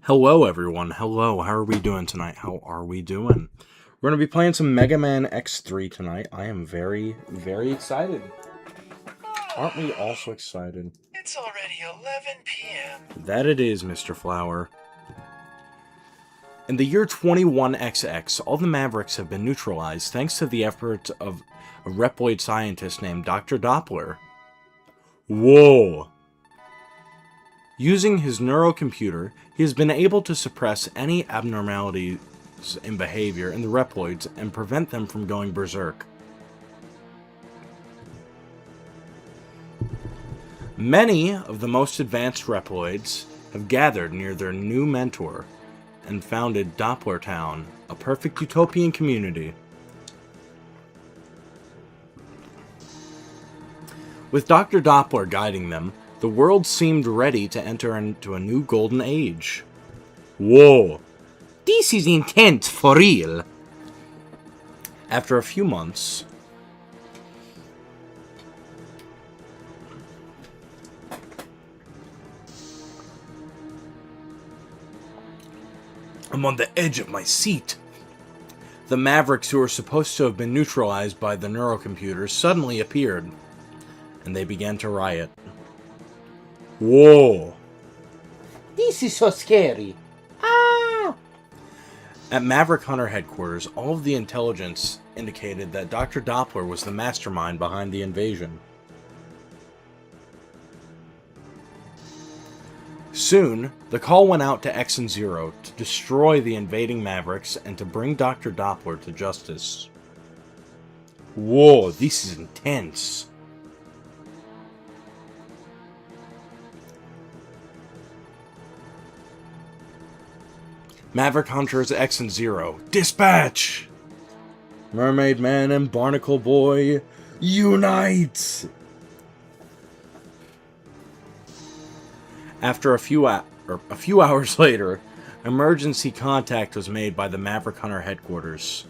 Hello, everyone. Hello. How are we doing tonight? How are we doing? We're going to be playing some Megaman X3 tonight. I am very, very excited. Aren't we also excited? It's already 11 p.m. That it is, Mr. Flower. In the year 21XX, all the Mavericks have been neutralized thanks to the efforts of a Reploid scientist named Dr. Doppler. Whoa! Using his neurocomputer, he has been able to suppress any abnormalities in behavior in the Reploids and prevent them from going berserk. Many of the most advanced Reploids have gathered near their new mentor and founded Doppler Town, a perfect utopian community. With Dr. Doppler guiding them, the world seemed ready to enter into a new golden age. Whoa! This is intense for real! After a few months, I'm on the edge of my seat. The Mavericks who were supposed to have been neutralized by the neurocomputers suddenly appeared, and they began to riot. Whoa! This is so scary. Ah! At Maverick Hunter headquarters, all of the intelligence indicated that Dr. Doppler was the mastermind behind the invasion. Soon, the call went out to X and Zero to destroy the invading Mavericks and to bring Dr. Doppler to justice. Whoa, this is intense. Maverick Hunters X and Zero, dispatch! Mermaid Man and Barnacle Boy, unite! After a few hours later, emergency contact was made by the Maverick Hunter headquarters.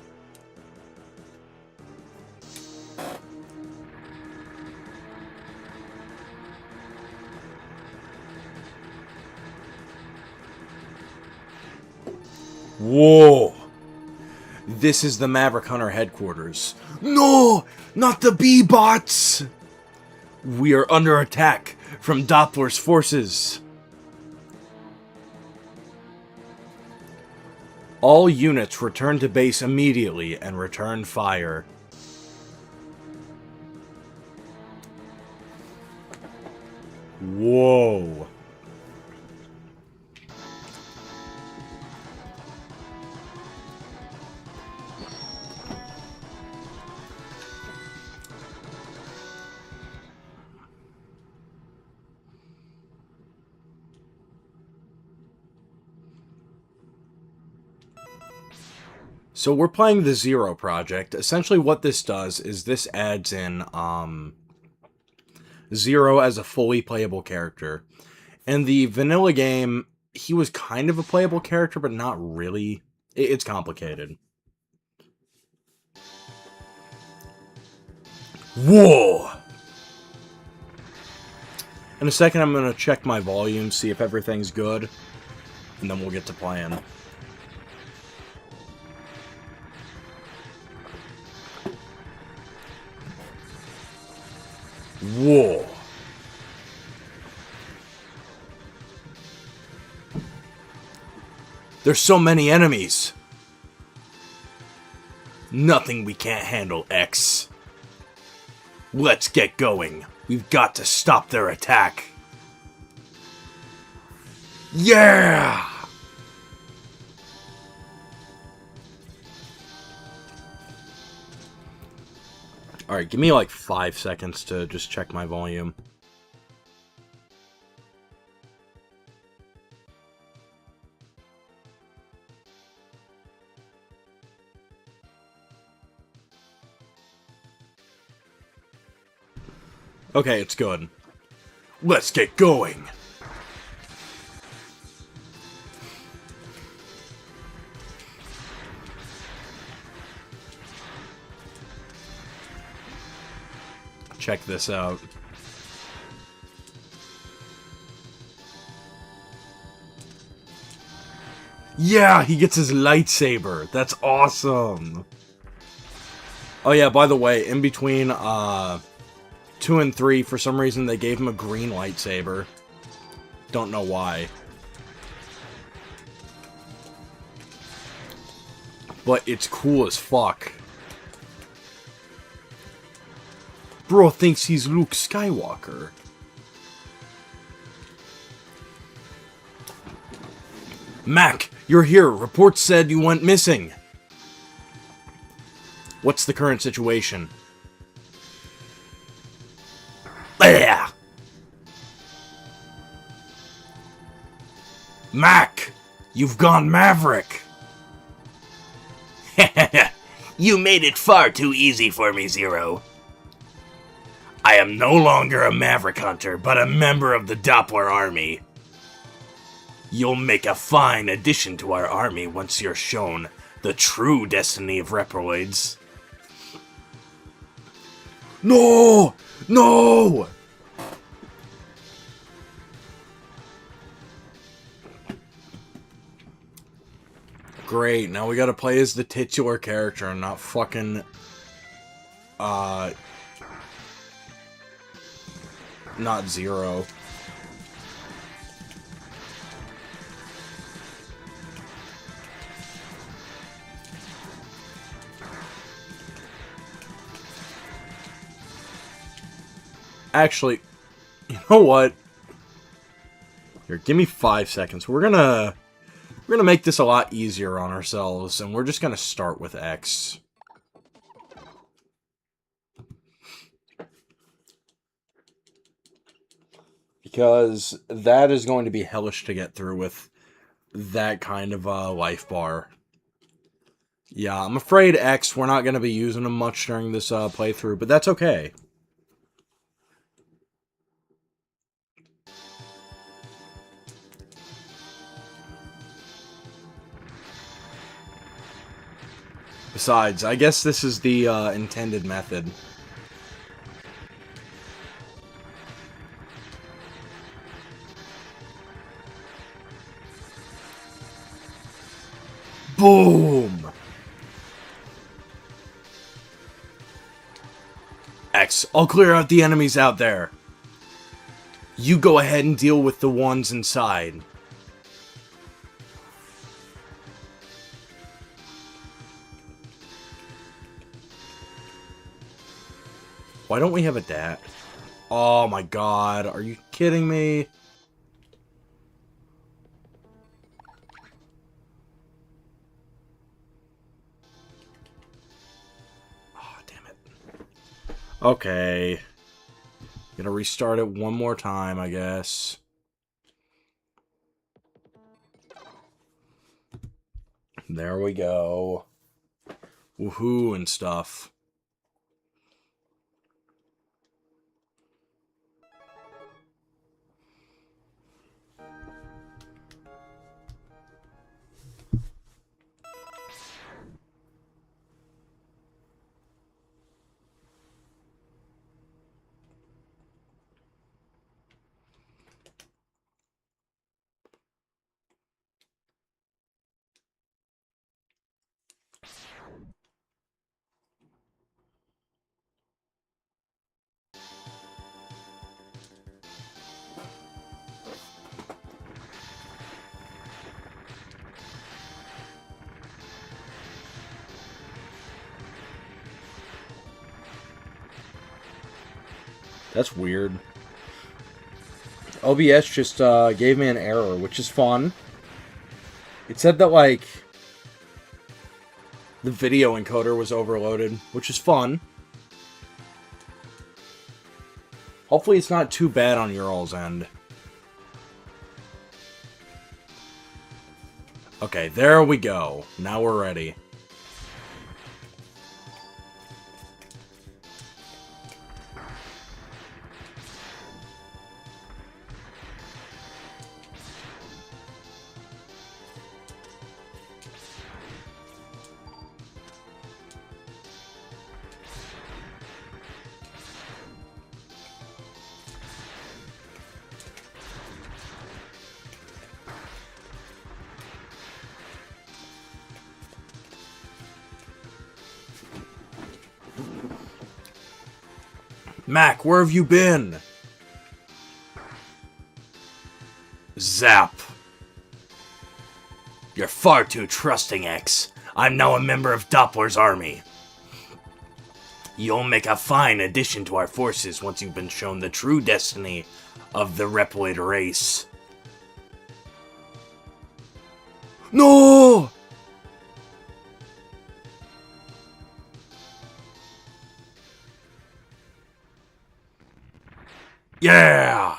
Whoa! This is the Maverick Hunter headquarters. No! Not the B-bots! We are under attack from Doppler's forces. All units return to base immediately and return fire. Whoa. So we're playing the Zero Project. Essentially what this does is this adds in Zero as a fully playable character. In the vanilla game, he was kind of a playable character, but not really. It's complicated. Whoa! In a second, I'm going to check my volume, see if everything's good, and then we'll get to playing. Whoa. There's so many enemies. Nothing we can't handle, X. Let's get going. We've got to stop their attack. Yeah! Alright, give me like 5 seconds to just check my volume. Okay, it's good. Let's get going! Check this out. Yeah, he gets his lightsaber. That's awesome. Oh yeah, by the way, in between 2 and 3, for some reason they gave him a green lightsaber. Don't know why. But it's cool as fuck. Bro thinks he's Luke Skywalker. Mac, you're here. Reports said you went missing. What's the current situation? Blah! Mac, you've gone Maverick. You made it far too easy for me, Zero. I am no longer a Maverick Hunter, but a member of the Doppler Army. You'll make a fine addition to our army once you're shown the true destiny of Reploids. No! No! Great, now we gotta play as the titular character and not fucking... not Zero. Actually, you know what? Here, give me 5 seconds. We're gonna make this a lot easier on ourselves, and we're just gonna start with X. Because that is going to be hellish to get through with that kind of life bar. Yeah, I'm afraid X, we're not going to be using them much during this playthrough, but that's okay. Besides, I guess this is the intended method. Boom! X, I'll clear out the enemies out there. You go ahead and deal with the ones inside. Why don't we have a dad? Oh my god, are you kidding me? Oh, damn it. Okay. Gonna restart it one more time, I guess. There we go. Woohoo and stuff. That's weird. OBS just gave me an error, which is fun. It said that, like, the video encoder was overloaded, which is fun. Hopefully it's not too bad on your all's end. Okay, there we go. Now we're ready. Mac, where have you been? Zap. You're far too trusting, X. I'm now a member of Doppler's army. You'll make a fine addition to our forces once you've been shown the true destiny of the Reploid race. No! Yeah!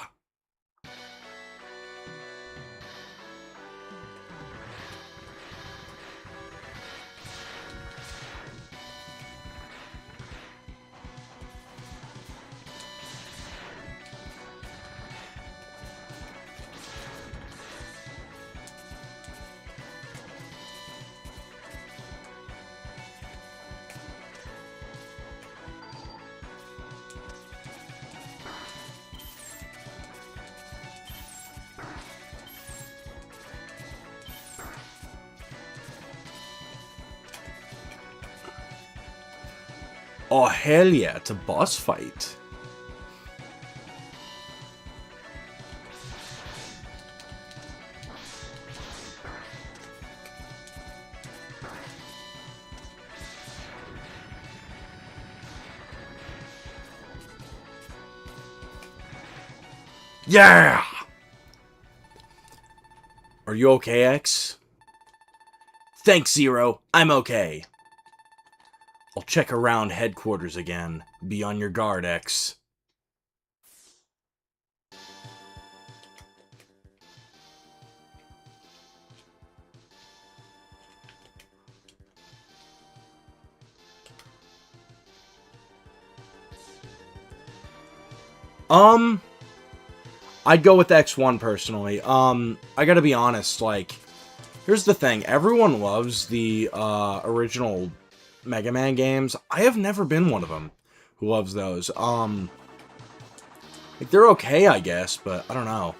Oh, hell yeah, it's a boss fight. Yeah! Are you okay, X? Thanks, Zero. I'm okay. I'll check around headquarters again. Be on your guard, X. I'd go with X1 personally. I gotta be honest, like, here's the thing. Everyone loves the, original Mega Man games. I have never been one of them who loves those. Like, they're okay, I guess, but I don't know.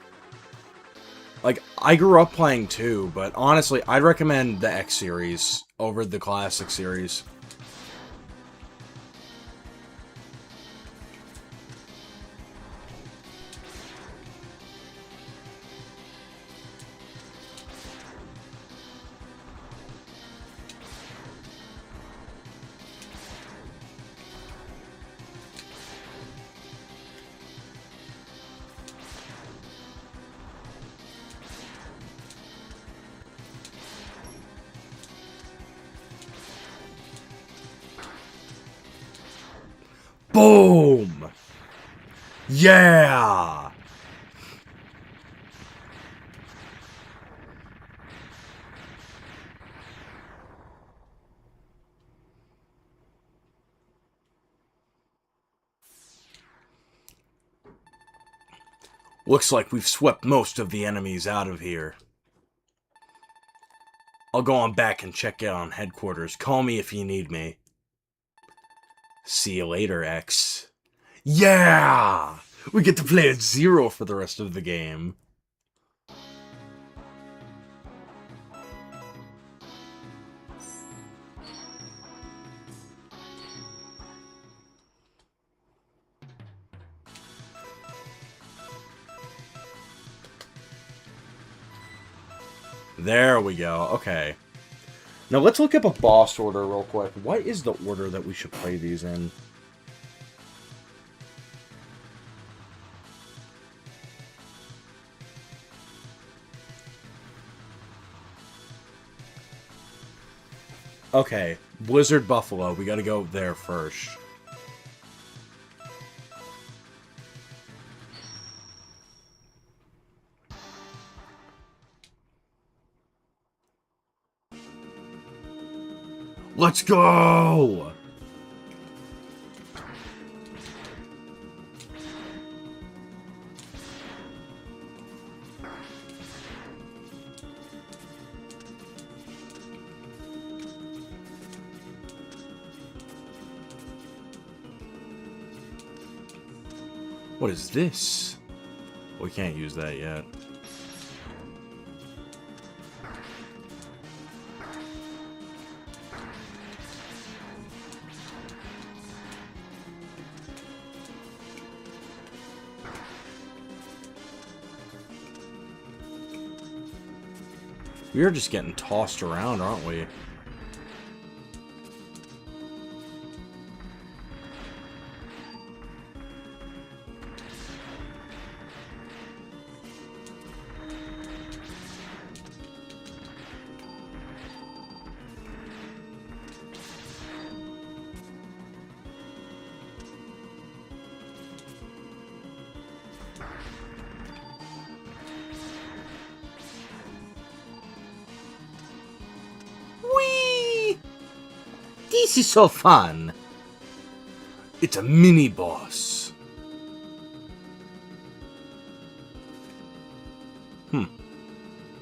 Like, I grew up playing 2, but honestly, I'd recommend the X series over the classic series. Boom! Yeah! Looks like we've swept most of the enemies out of here. I'll go on back and check out on headquarters. Call me if you need me. See you later, X. Yeah! We get to play as Zero for the rest of the game. There we go. Okay. Now let's look up a boss order real quick. What is the order that we should play these in? Okay, Blizzard Buffalo. We gotta go there first. Let's go! What is this? We can't use that yet. We are just getting tossed around, aren't we? Whee! This is so fun. It's a mini-boss.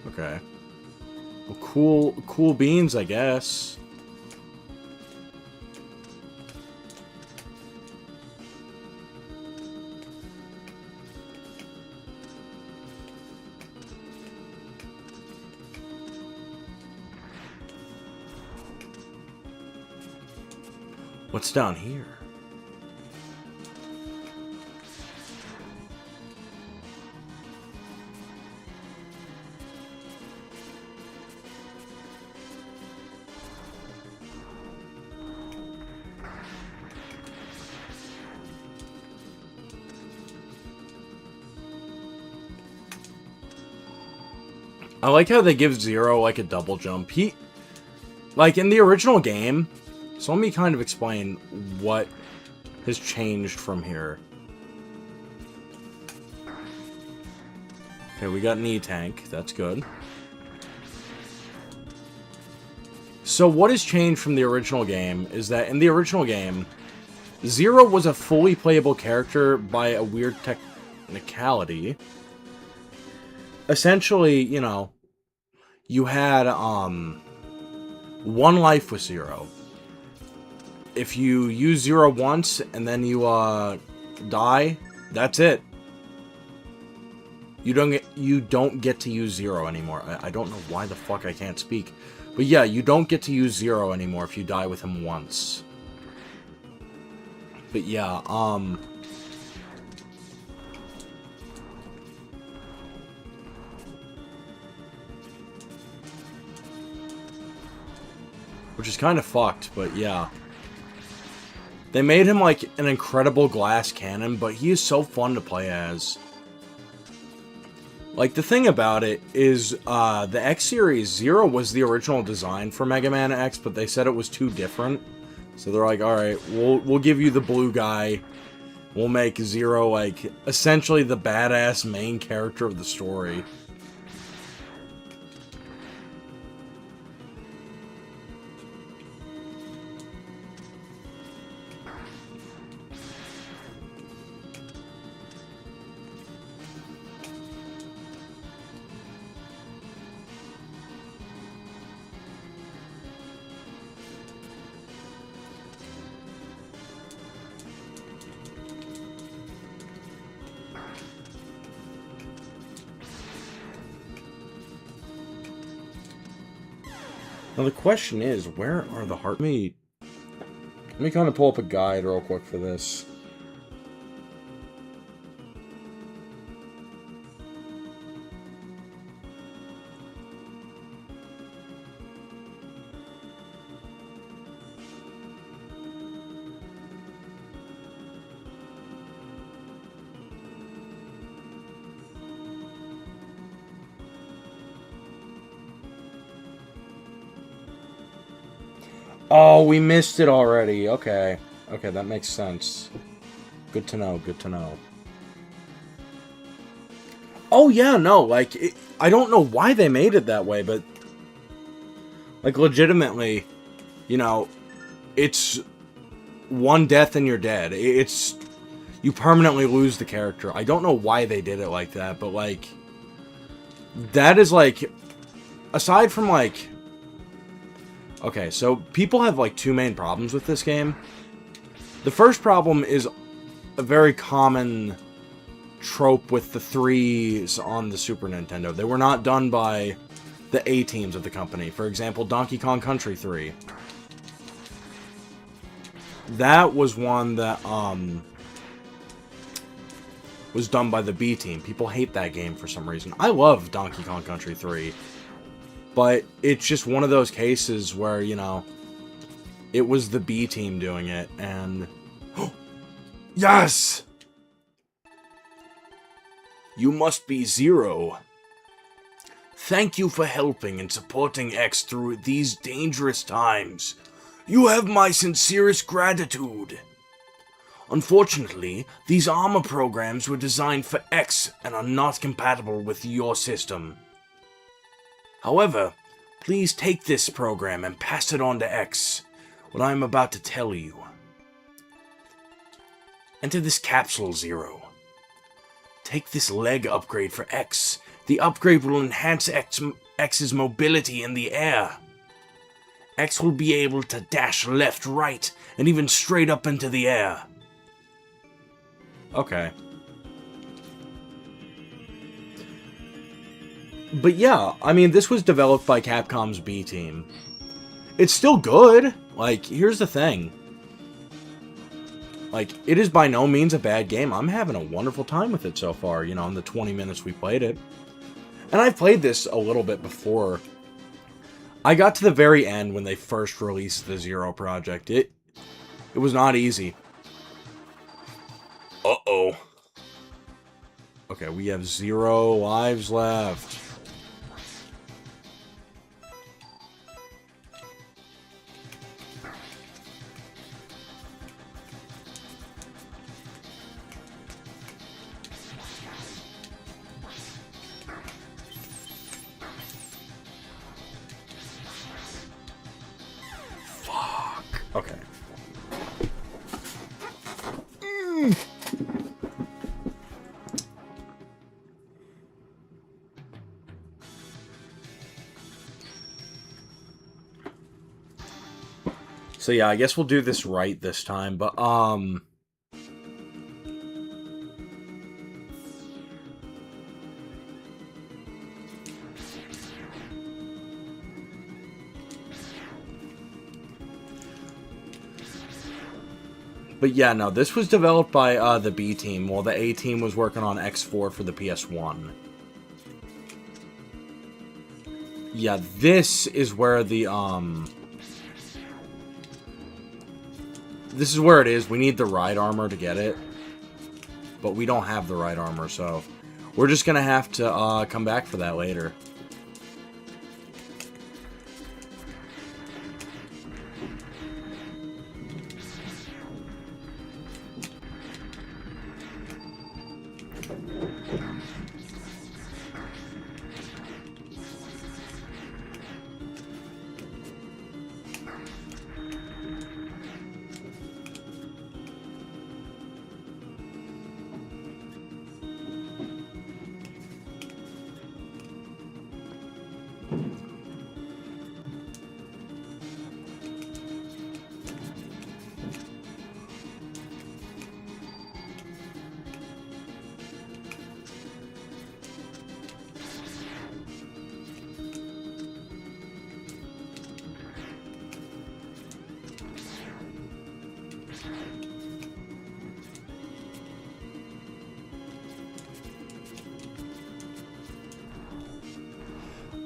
Okay. Well, cool beans, I guess. What's down here? I like how they give Zero, like, a double jump. Like, in the original game... So let me kind of explain what has changed from here. Okay, we got knee tank. That's good. So what has changed from the original game is that in the original game, Zero was a fully playable character by a weird technicality. Essentially, you know, you had one life with Zero. If you use Zero once and then you die, that's it. You don't get to use Zero anymore. I don't know why the fuck I can't speak. But yeah, you don't get to use Zero anymore if you die with him once. But yeah, which is kind of fucked, but yeah. They made him like an incredible glass cannon, but he is so fun to play as. Like, the thing about it is, the X-Series, Zero was the original design for Mega Man X, but they said it was too different. So they're like, alright, we'll give you the blue guy. We'll make Zero, like, essentially the badass main character of the story. Now the question is, where are the heart... Let me kind of pull up a guide real quick for this. Oh, we missed it already. Okay. Okay, that makes sense. Good to know, good to know. Oh, yeah, no, like, I don't know why they made it that way, but... Like, legitimately, you know, it's one death and you're dead. It's... You permanently lose the character. I don't know why they did it like that, but, like... That is, like... Aside from, like... Okay, so people have, like, two main problems with this game. The first problem is a very common trope with the 3s on the Super Nintendo. They were not done by the A-teams of the company. For example, Donkey Kong Country 3. That was one that, was done by the B-team. People hate that game for some reason. I love Donkey Kong Country 3. But it's just one of those cases where, you know, it was the B team doing it, and... Yes! You must be Zero. Thank you for helping and supporting X through these dangerous times. You have my sincerest gratitude. Unfortunately, these armor programs were designed for X and are not compatible with your system. However, please take this program and pass it on to X, what I am about to tell you. Enter this capsule, Zero. Take this leg upgrade for X. The upgrade will enhance X's mobility in the air. X will be able to dash left, right, and even straight up into the air. Okay. But yeah, I mean, this was developed by Capcom's B team. It's still good. Like, here's the thing. Like, it is by no means a bad game. I'm having a wonderful time with it so far, you know, in the 20 minutes we played it. And I've played this a little bit before. I got to the very end when they first released the Zero project. It was not easy. Uh-oh. Okay, we have 0 lives left. Okay. So yeah, I guess we'll do this right this time, but But yeah, no, this was developed by the B team, while the A team was working on X4 for the PS1. Yeah, this is where the, this is where it is. We need the ride armor to get it. But we don't have the ride armor, so we're just gonna have to, come back for that later.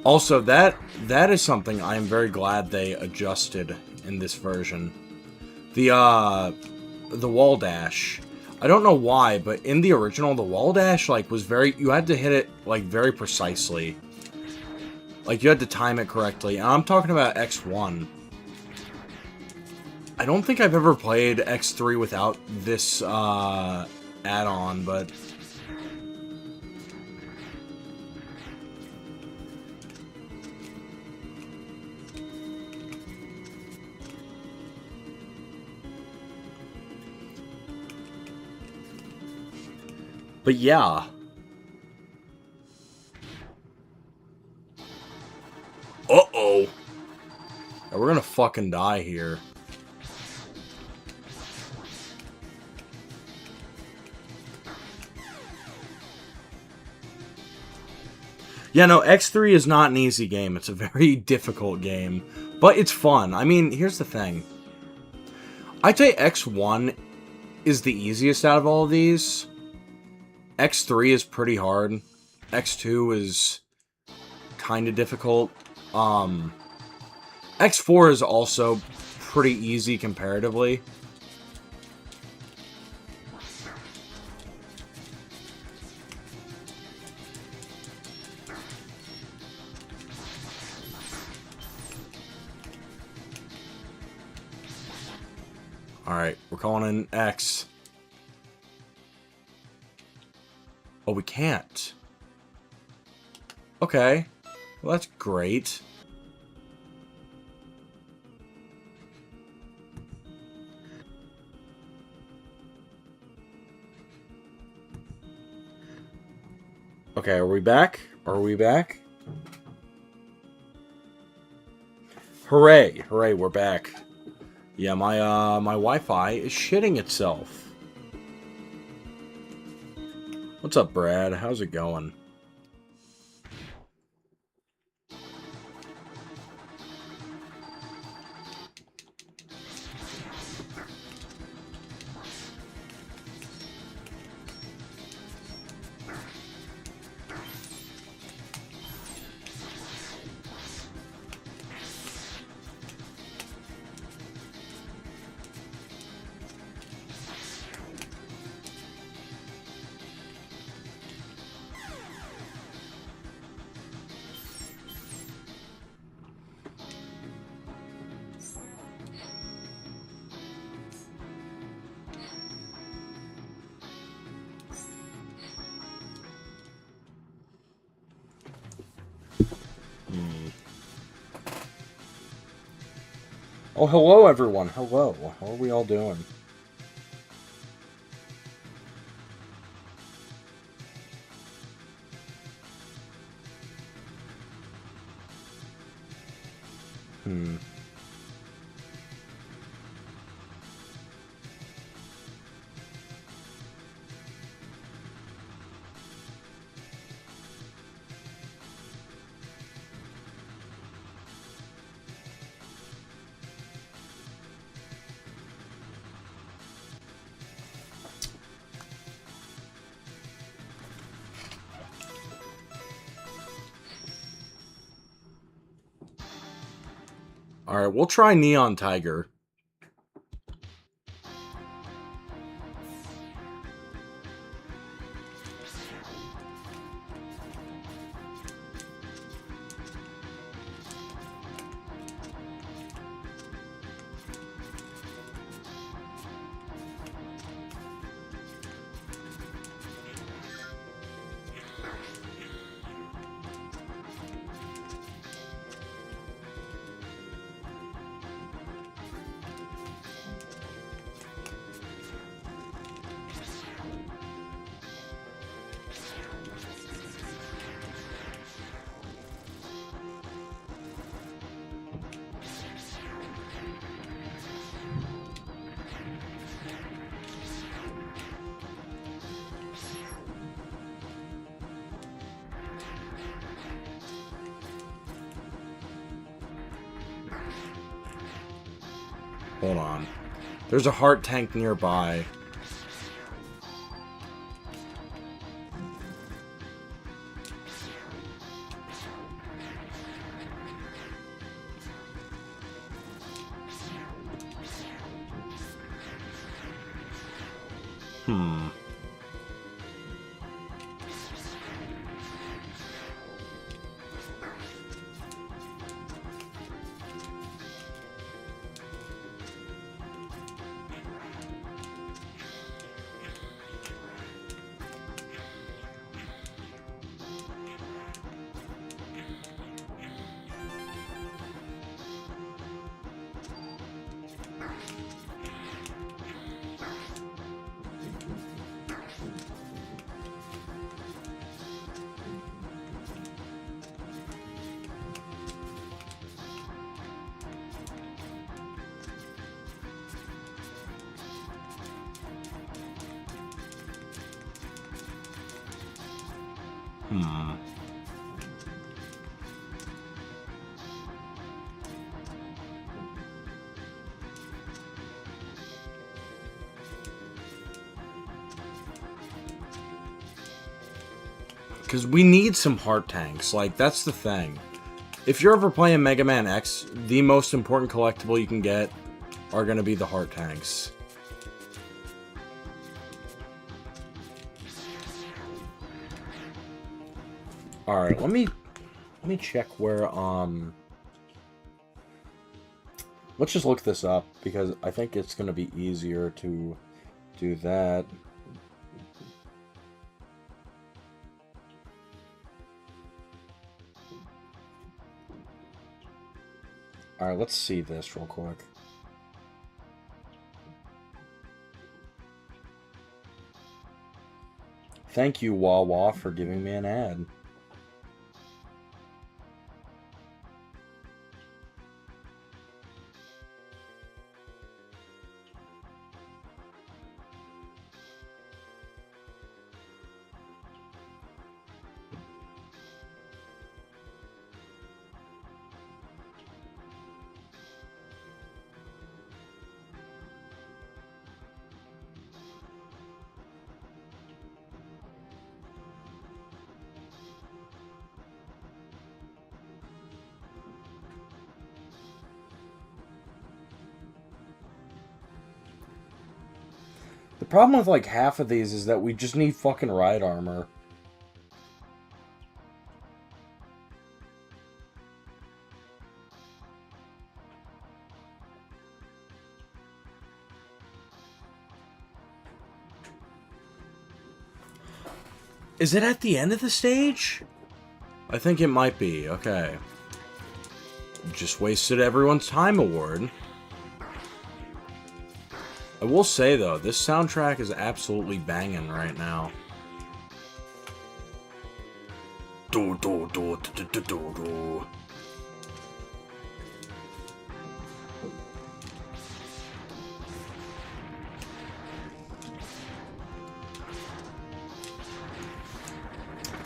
Also, that is something I am very glad they adjusted in this version. The wall dash. I don't know why, but in the original, the wall dash, like, was very... You had to hit it, like, very precisely. Like, you had to time it correctly. And I'm talking about X1. I don't think I've ever played X3 without this, add-on, but... But yeah. Uh-oh. Yeah, we're gonna fucking die here. Yeah, no, X3 is not an easy game. It's a very difficult game. But it's fun. I mean, here's the thing. I'd say X1 is the easiest out of all of these. X3 is pretty hard. X2 is kind of difficult. X4 is also pretty easy comparatively. Alright, we're calling in X. Oh, we can't. Okay. Well, that's great. Okay, are we back? Are we back? Hooray! Hooray, we're back. Yeah, my Wi-Fi is shitting itself. What's up, Brad? How's it going? Oh, hello, everyone. Hello. How are we all doing? Alright, we'll try Neon Tiger. Hold on. There's a heart tank nearby. Because we need some heart tanks. Like, that's the thing. If you're ever playing Mega Man X, the most important collectible you can get are going to be the heart tanks. Alright, let me check where, let's just look this up, because I think it's going to be easier to do that. Alright, let's see this real quick. Thank you, Wawa, for giving me an ad. The problem with, like, half of these is that we just need fucking ride armor. Is it at the end of the stage? I think it might be. Okay. Just wasted everyone's time award. I will say, though, this soundtrack is absolutely banging right now. Do, do, do, do, do, do, do.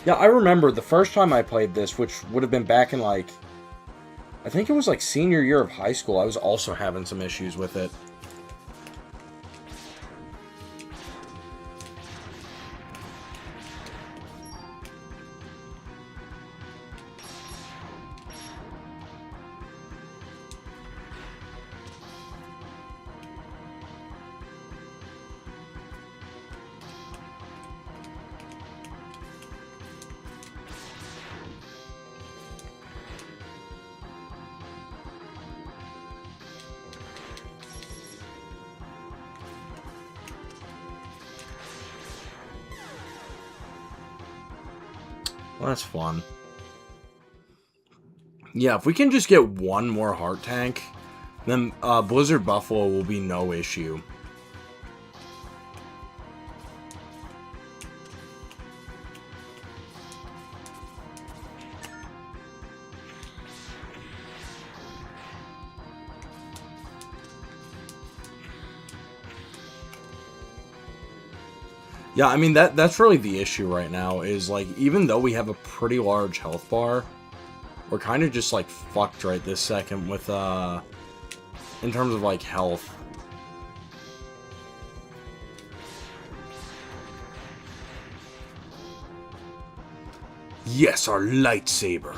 Yeah, I remember the first time I played this, which would have been back in, like, I think it was, like, senior year of high school. I was also having some issues with it. Well, that's fun. Yeah, if we can just get one more heart tank, then Blizzard Buffalo will be no issue. Yeah, I mean, that's really the issue right now, is, like, even though we have a pretty large health bar, we're kind of just, like, fucked right this second with, in terms of, like, health. Yes, our lightsaber.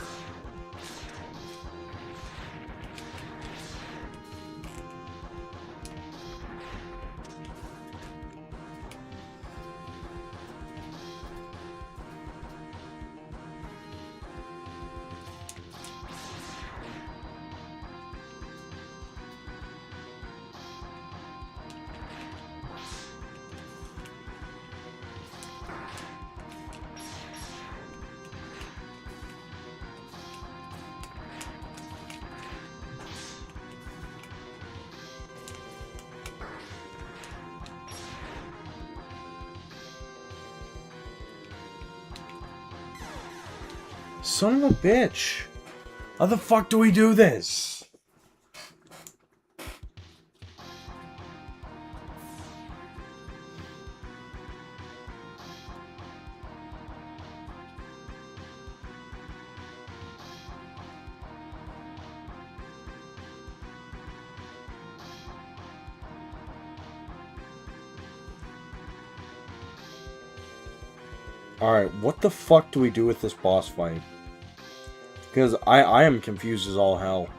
Son of a bitch. How the fuck do we do this? Alright, what the fuck do we do with this boss fight? Because I am confused as all hell.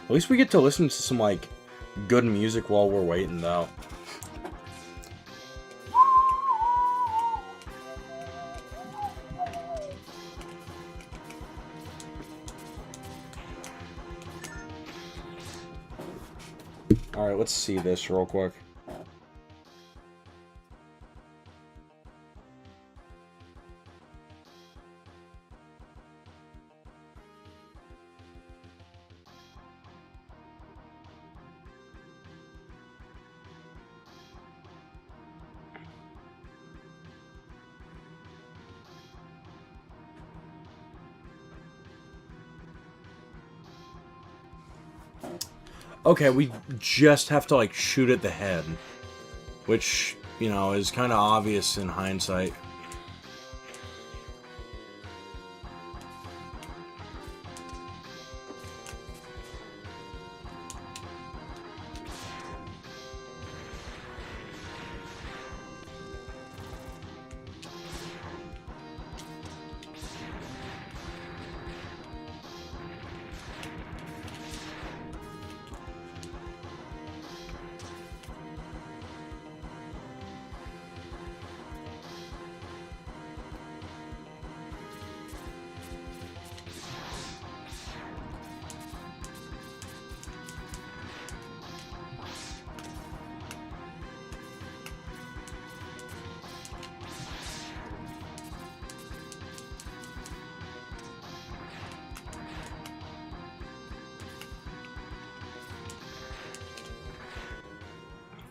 At least we get to listen to some, like, good music while we're waiting, though. Alright, let's see this real quick. Okay, we just have to, like, shoot at the head. Which, you know, is kind of obvious in hindsight.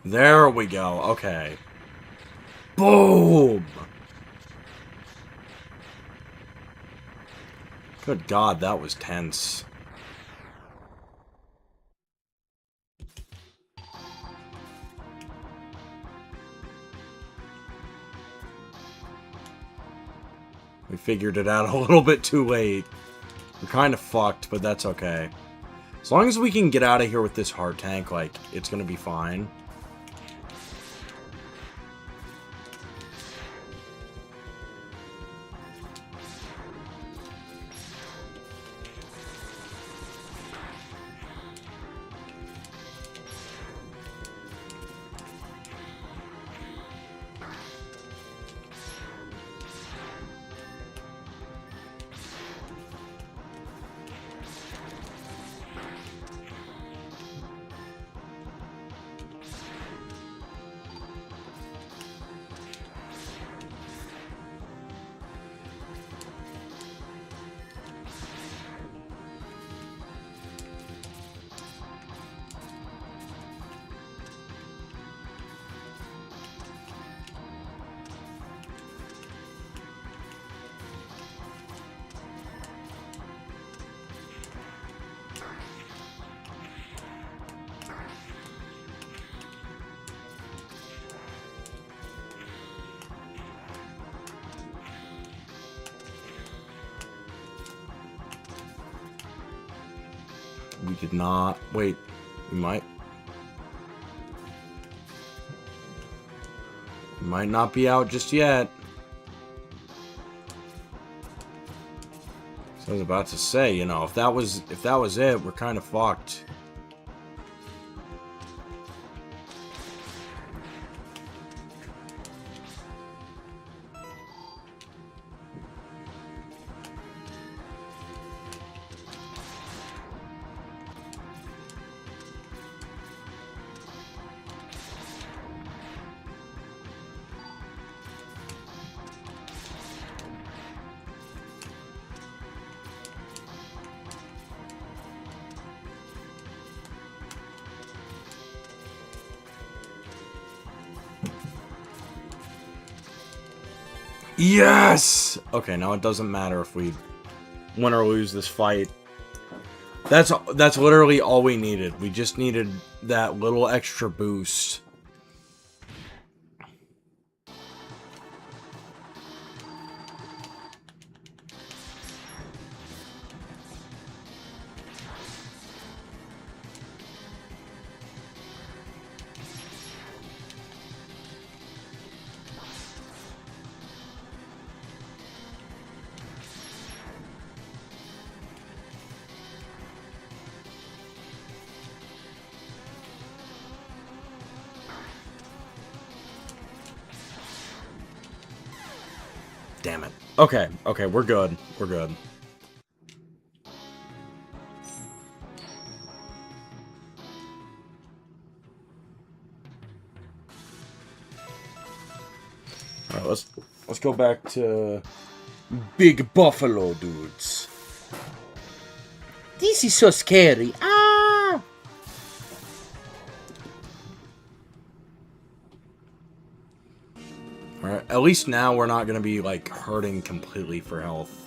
There we go. Okay. Boom! Good God, that was tense. We figured it out a little bit too late. We're kind of fucked, but that's okay. As long as we can get out of here with this heart tank, like, it's gonna be fine. We did not... Wait. We might... We might not be out just yet. So I was about to say, you know, if that was it, we're kind of fucked. Yes! Okay, now it doesn't matter if we win or lose this fight. That's literally all we needed. We just needed that little extra boost. damn it. Okay, okay, we're good. We're good. Alright, let's go back to Big Buffalo dudes. This is so scary. Ah! Alright, at least now we're not gonna be, like, hurting completely for health.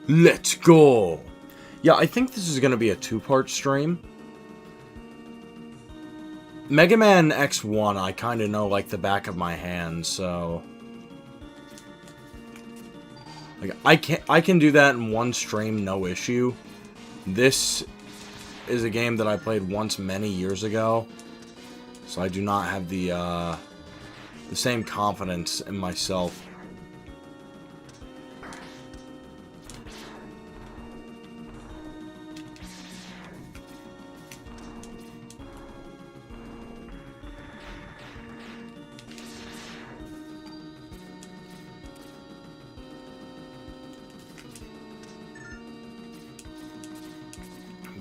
Let's go! Yeah, I think this is going to be a two-part stream. Megaman X1, I kind of know like the back of my hand, so... Like, I can do that in one stream, no issue. This is a game that I played once many years ago, so I do not have the same confidence in myself.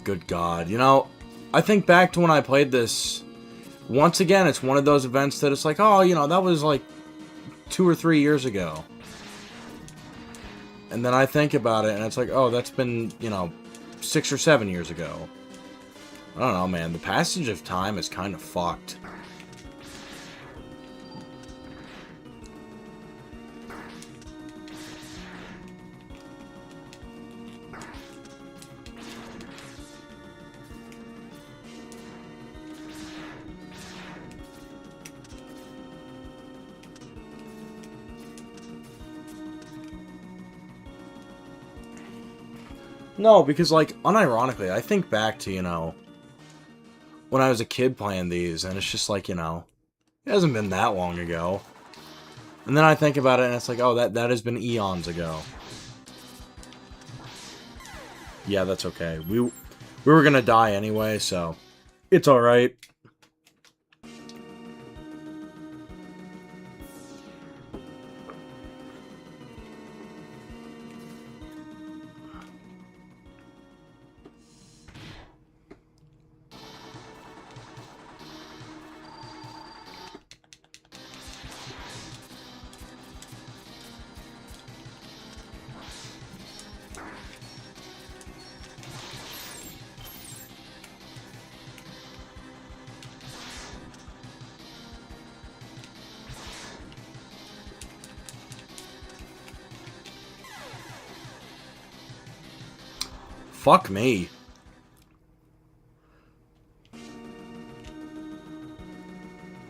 Good God. You know, I think back to when I played this. Once again, it's one of those events that it's like, oh, you know, that was like 2 or 3 years ago. And then I think about it, and it's like, oh, that's been, you know, 6 or 7 years ago. I don't know, man. The passage of time is kind of fucked. No, because, like, unironically, I think back to, you know, when I was a kid playing these, and it's just like, you know, it hasn't been that long ago. And then I think about it, and it's like, oh, that has been eons ago. Yeah, that's okay. We were gonna die anyway, so it's alright. Fuck me.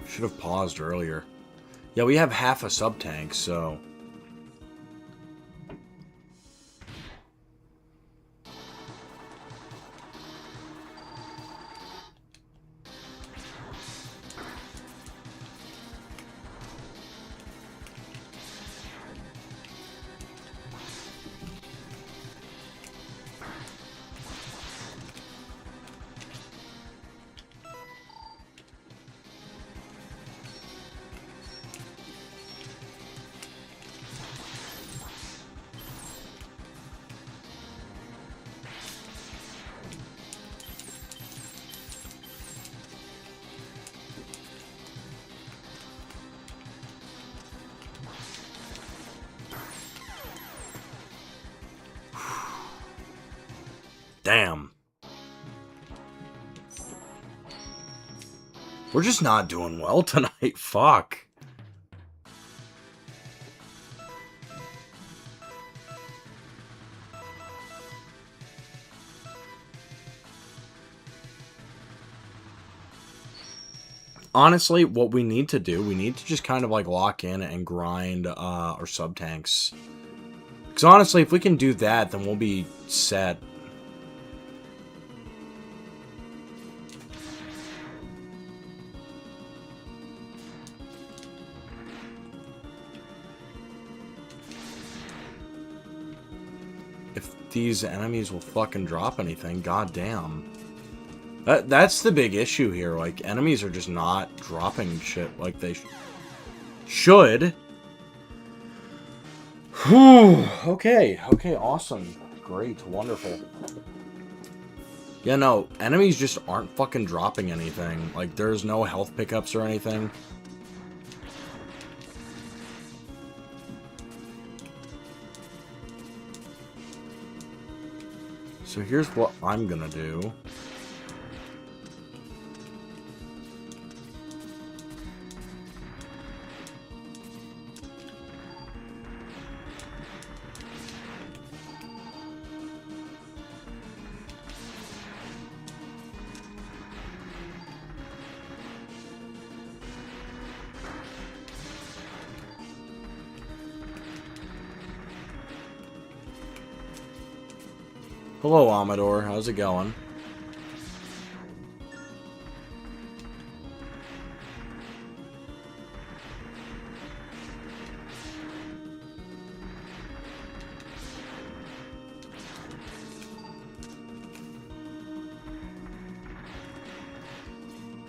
Should have paused earlier. Yeah, we have half a sub-tank, so... Damn. We're just not doing well tonight. Fuck. Honestly, what we need to do, we need to just kind of like lock in and grind our sub-tanks. Because honestly, if we can do that, then we'll be set. If these enemies will fucking drop anything, goddamn. That's the big issue here. Like, enemies are just not dropping shit like they should. Whew. Okay, awesome. Great, wonderful. Yeah, no, enemies just aren't fucking dropping anything. Like, there's no health pickups or anything. So here's what I'm gonna do. Hello, Amador. How's it going?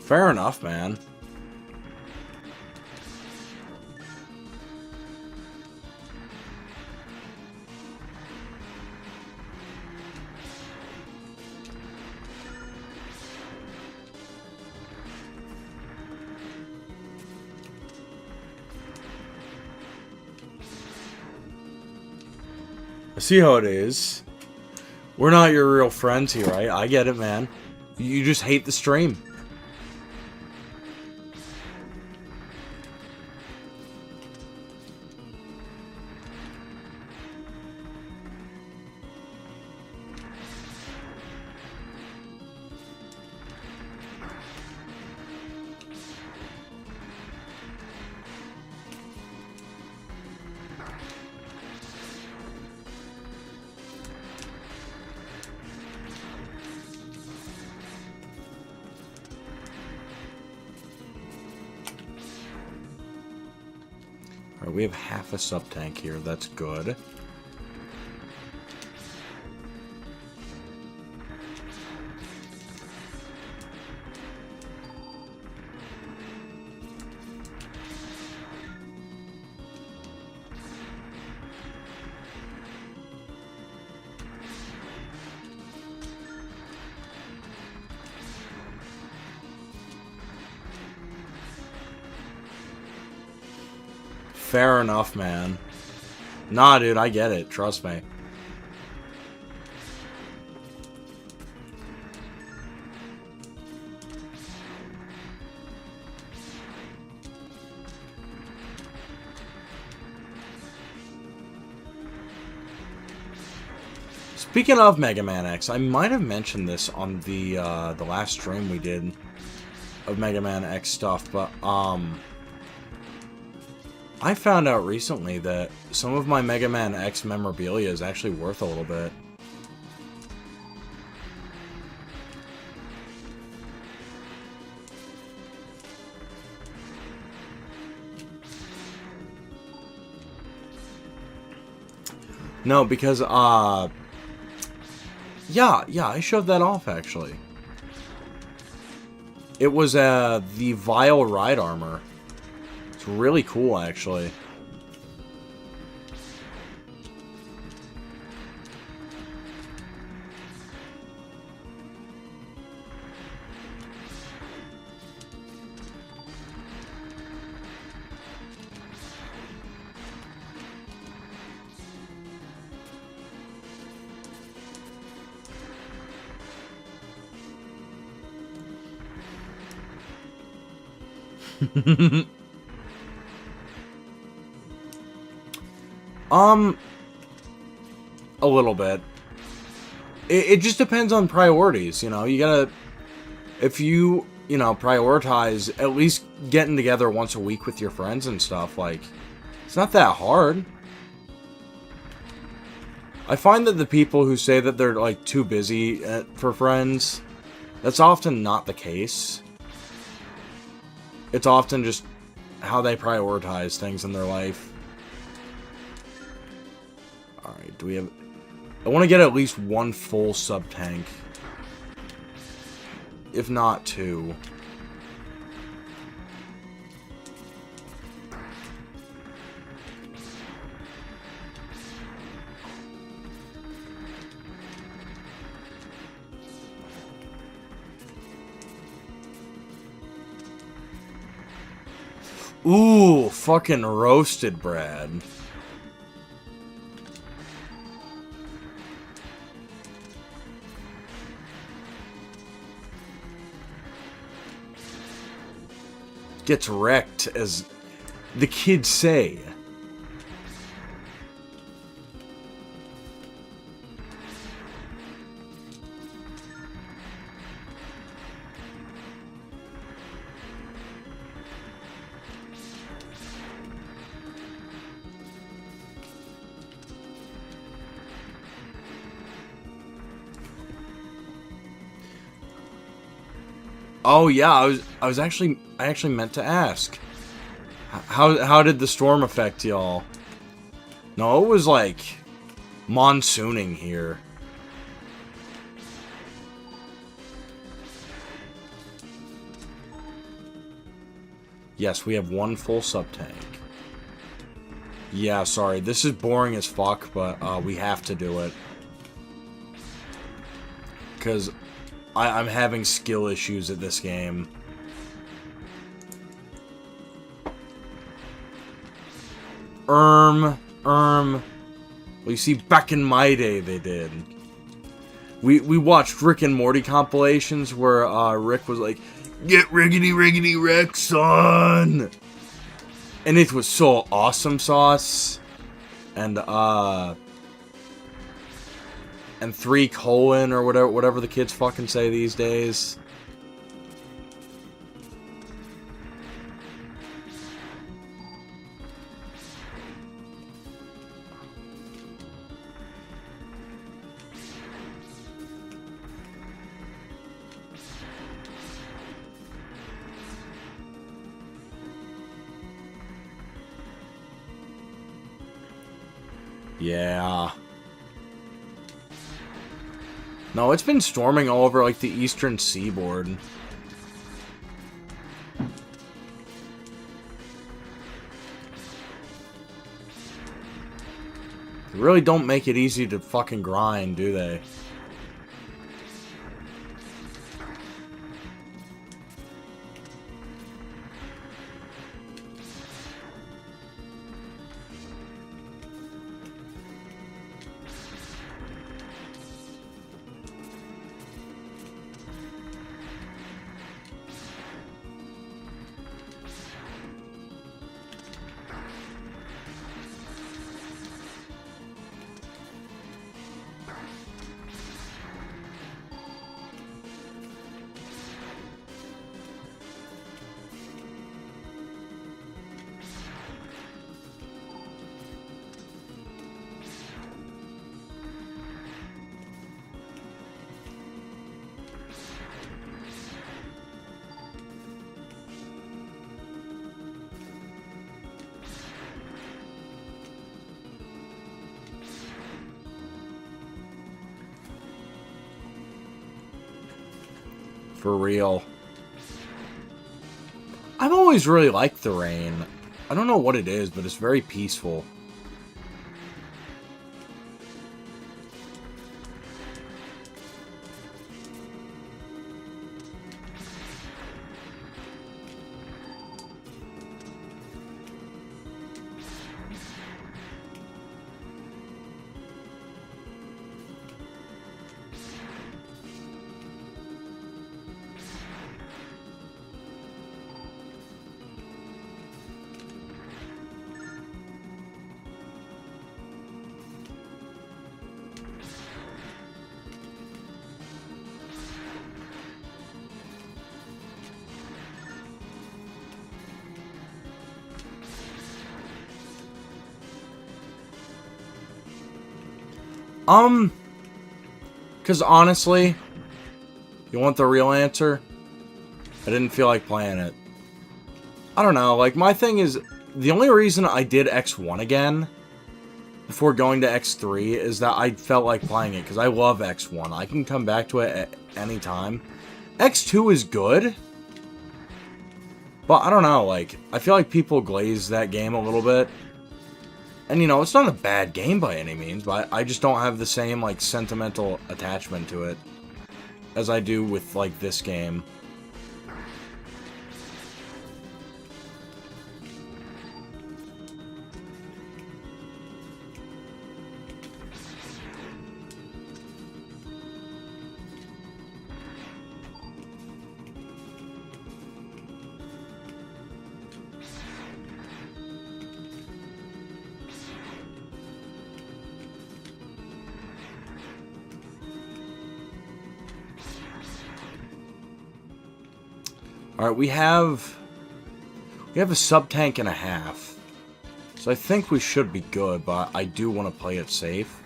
Fair enough, man. I see how it is. We're not your real friends here, right? I get it, man. You just hate the stream. Alright, we have half a sub-tank here. That's good. Fair enough, man. Nah, dude, I get it. Trust me. Speaking of Mega Man X, I might have mentioned this on the last stream we did of Mega Man X stuff, but I found out recently that some of my Mega Man X memorabilia is actually worth a little bit. No, because, yeah, I showed that off, actually. It was, the Vile Ride Armor. It's really cool, actually. A little bit. It just depends on priorities, you know. You gotta, if you, you know, prioritize at least getting together once a week with your friends and stuff, like, it's not that hard. I find that the people who say that they're, like, too busy for friends, that's often not the case. It's often just how they prioritize things in their life. Alright, do we have... I want to get at least one full sub-tank. If not two. Ooh, fucking roasted bread. Gets wrecked, as the kids say. Oh yeah, I actually meant to ask. How did the storm affect y'all? No, it was like monsooning here. Yes, we have one full sub-tank. Yeah, sorry, this is boring as fuck, but we have to do it. Because I'm having skill issues at this game. Well, you see, back in my day, they did. We watched Rick and Morty compilations where Rick was like, "Get riggedy riggedy wreck, son!" And it was so awesome sauce. And 3:, or whatever the kids fucking say these days. Yeah. No, it's been storming all over, like, the eastern seaboard. They really don't make it easy to fucking grind, do they? For real. I've always really liked the rain. I don't know what it is, but it's very peaceful. Because honestly, you want the real answer? I didn't feel like playing it. I don't know, like, my thing is, the only reason I did X1 again, before going to X3, is that I felt like playing it, because I love X1. I can come back to it at any time. X2 is good, but I don't know, like, I feel like people glaze that game a little bit. And, you know, it's not a bad game by any means, but I just don't have the same, like, sentimental attachment to it as I do with, like, this game. Alright, we have a sub-tank and a half. So I think we should be good, but I do want to play it safe.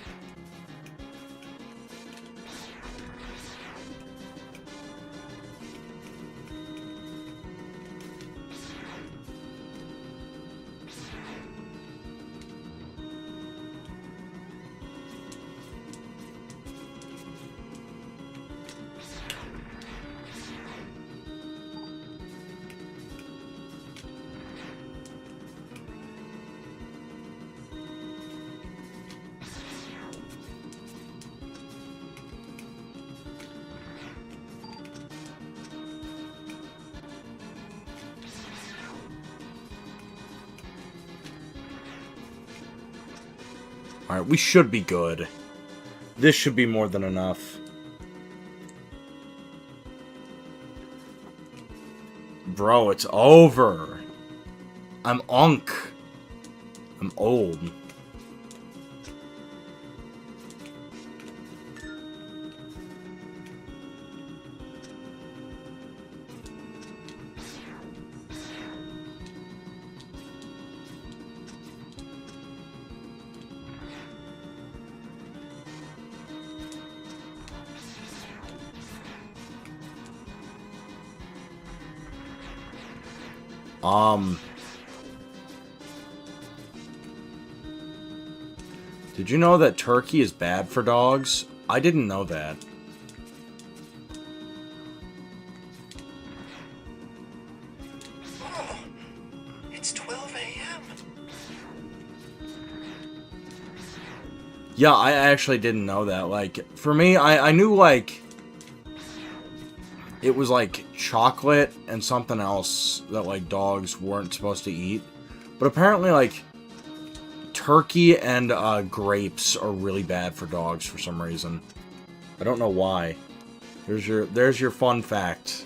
Alright, we should be good. This should be more than enough. Bro, it's over. I'm unk. I'm old. Did you know that turkey is bad for dogs? I didn't know that. Oh, it's 12 a.m. Yeah, I actually didn't know that. Like, for me, I knew, like, it was, like, chocolate and something else that, like, dogs weren't supposed to eat. But apparently, like, turkey and grapes are really bad for dogs for some reason. I don't know why. There's your fun fact.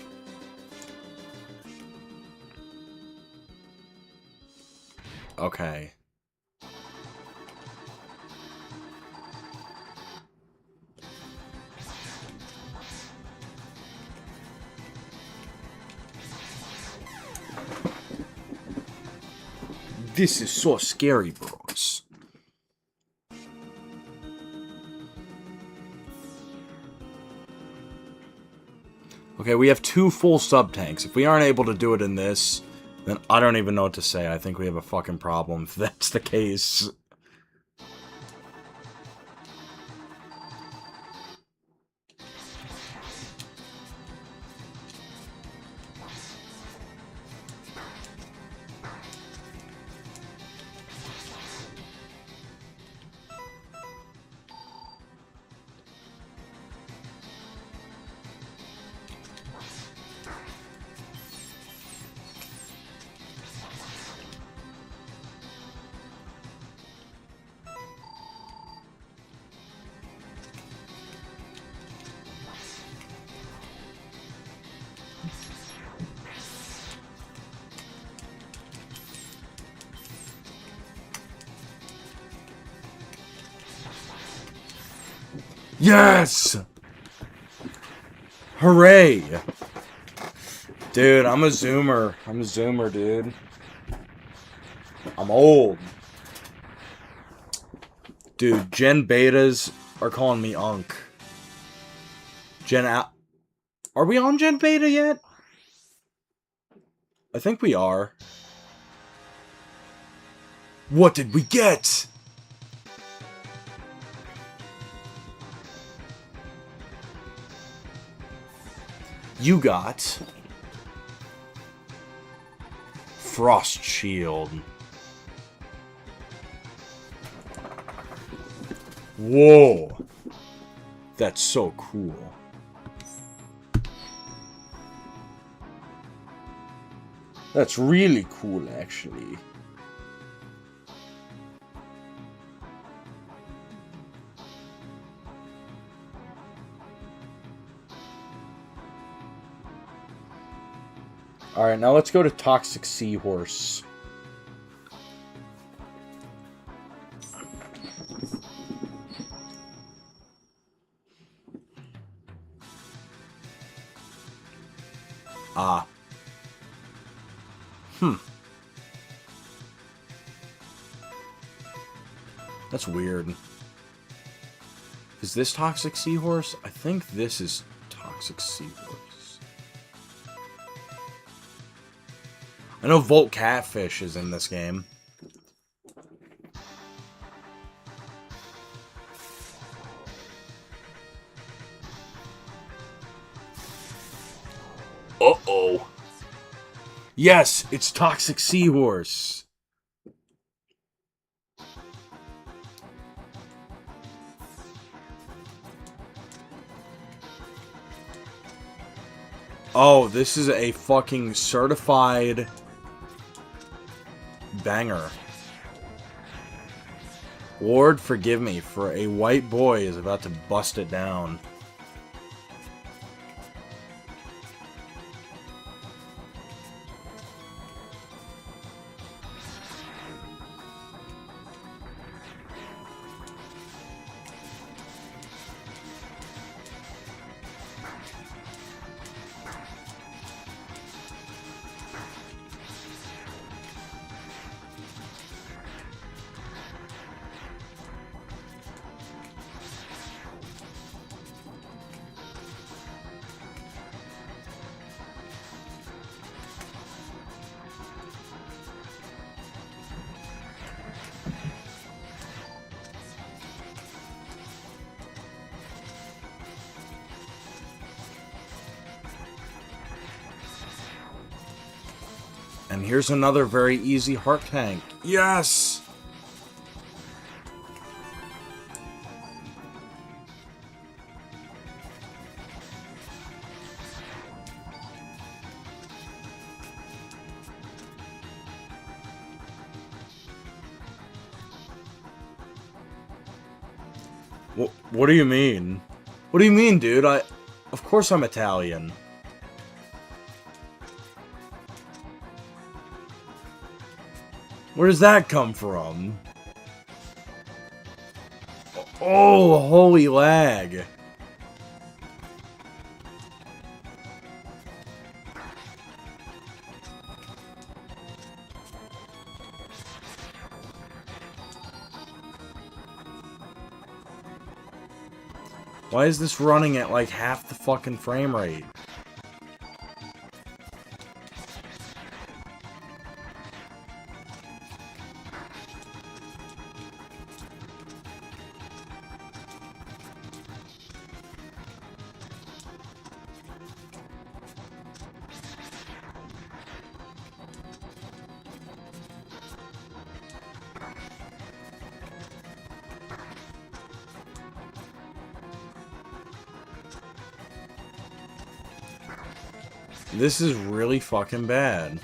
Okay. This is so scary, bros. Okay, we have 2 full sub-tanks. If we aren't able to do it in this, then I don't even know what to say. I think we have a fucking problem if that's the case. Yes! Hooray! Dude, I'm a zoomer. I'm a zoomer, dude. I'm old. Dude, Gen Betas are calling me Unk. Gen Al... Are we on Gen Beta yet? I think we are. What did we get? You got... Frost Shield. Whoa. That's so cool. That's really cool, actually. Alright, now let's go to Toxic Seahorse. Ah. That's weird. Is this Toxic Seahorse? I think this is Toxic Seahorse. I know Volt Catfish is in this game. Uh-oh. Yes, it's Toxic Seahorse. Oh, this is a fucking certified banger. Lord, forgive me, for a white boy is about to bust it down. And here's another very easy heart tank. Yes! What do you mean? What do you mean, dude? Of course I'm Italian. Where does that come from? Oh, holy lag. Why is this running at like half the fucking frame rate? This is really fucking bad.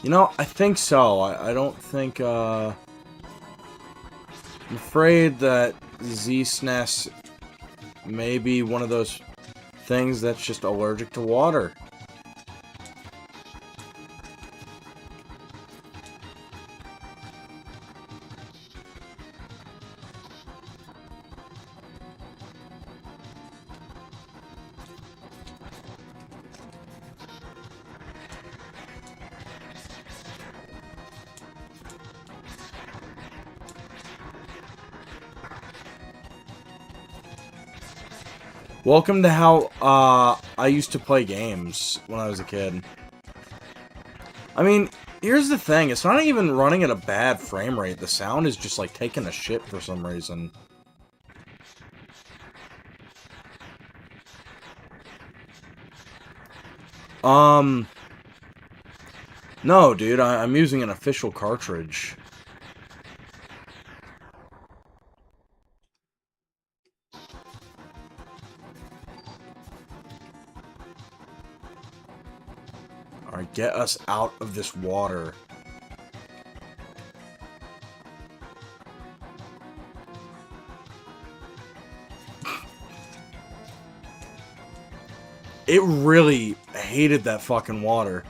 You know, I think so. I don't think, I'm afraid that Z-SNES may be one of those things that's just allergic to water. Welcome to how I used to play games when I was a kid. I mean, here's the thing. It's not even running at a bad frame rate. The sound is just, like, taking a shit for some reason. No, dude, I'm using an official cartridge. Alright, get us out of this water. It really hated that fucking water.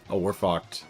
Oh, we're fucked.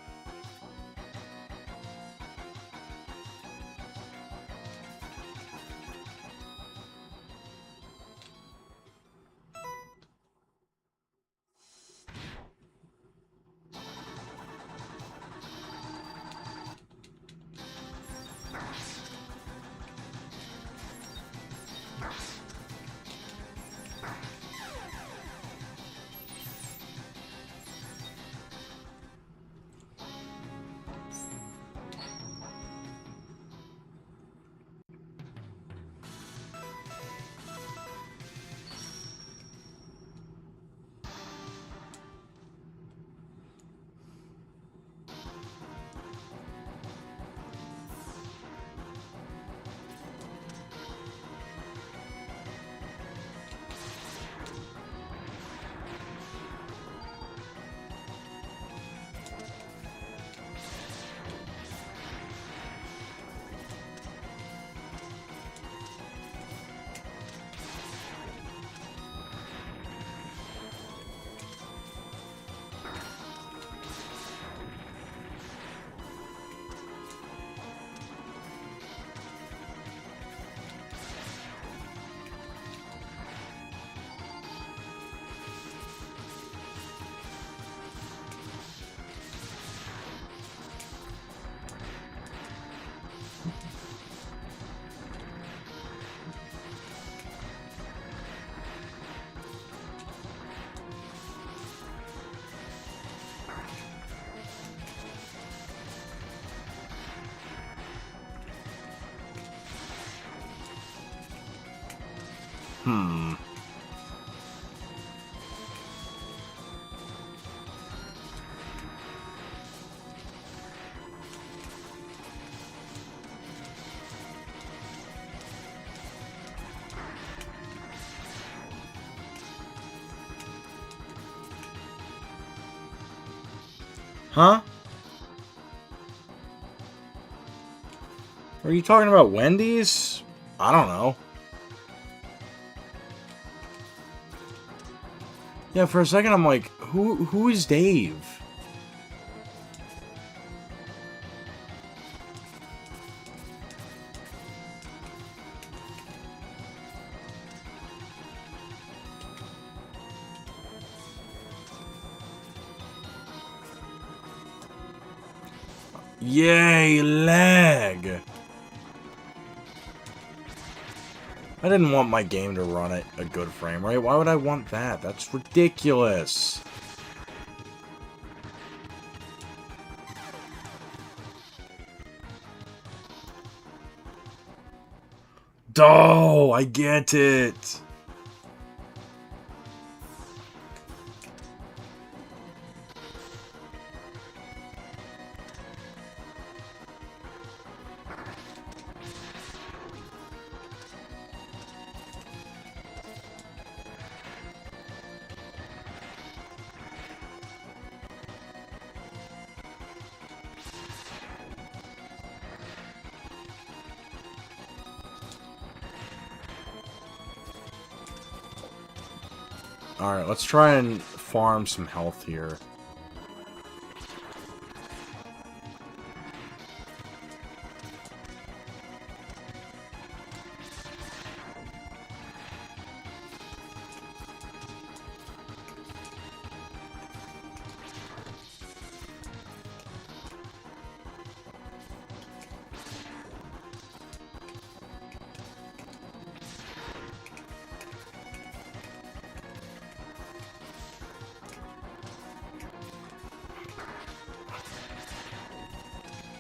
Huh? Are you talking about Wendy's? I don't know. Yeah, for a second I'm like, who is Dave? Yay, lag! I didn't want my game to run at a good frame rate. Why would I want that? That's ridiculous. Oh, I get it. Alright, let's try and farm some health here.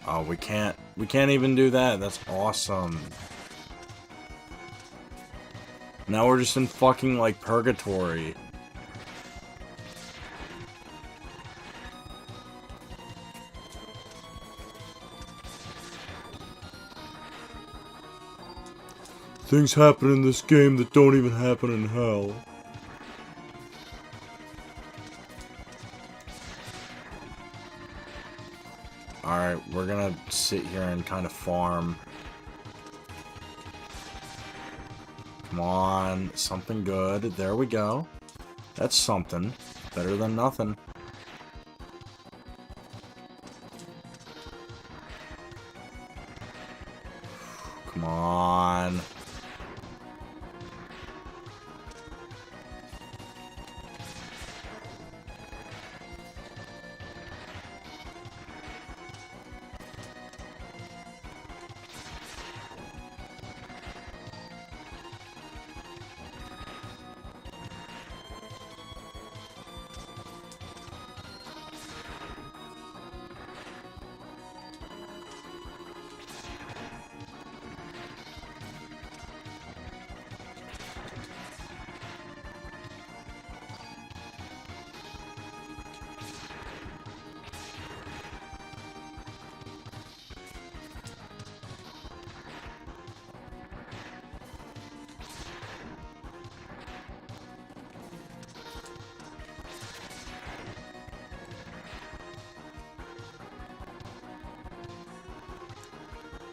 Oh, we can't even do that. That's awesome. Now we're just in fucking, like, purgatory. Things happen in this game that don't even happen in hell. Alright, we're gonna sit here and kind of farm. Come on, something good. There we go. That's something. Better than nothing. Come on.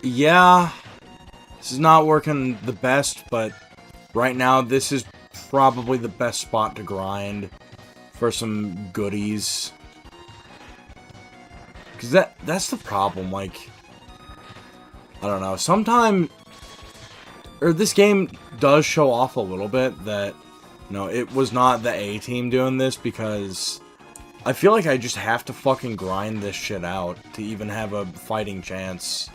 Yeah, this is not working the best, but right now this is probably the best spot to grind for some goodies. Because that's the problem, like, I don't know, sometimes, or this game does show off a little bit that, you know, it was not the A team doing this, because I feel like I just have to fucking grind this shit out to even have a fighting chance.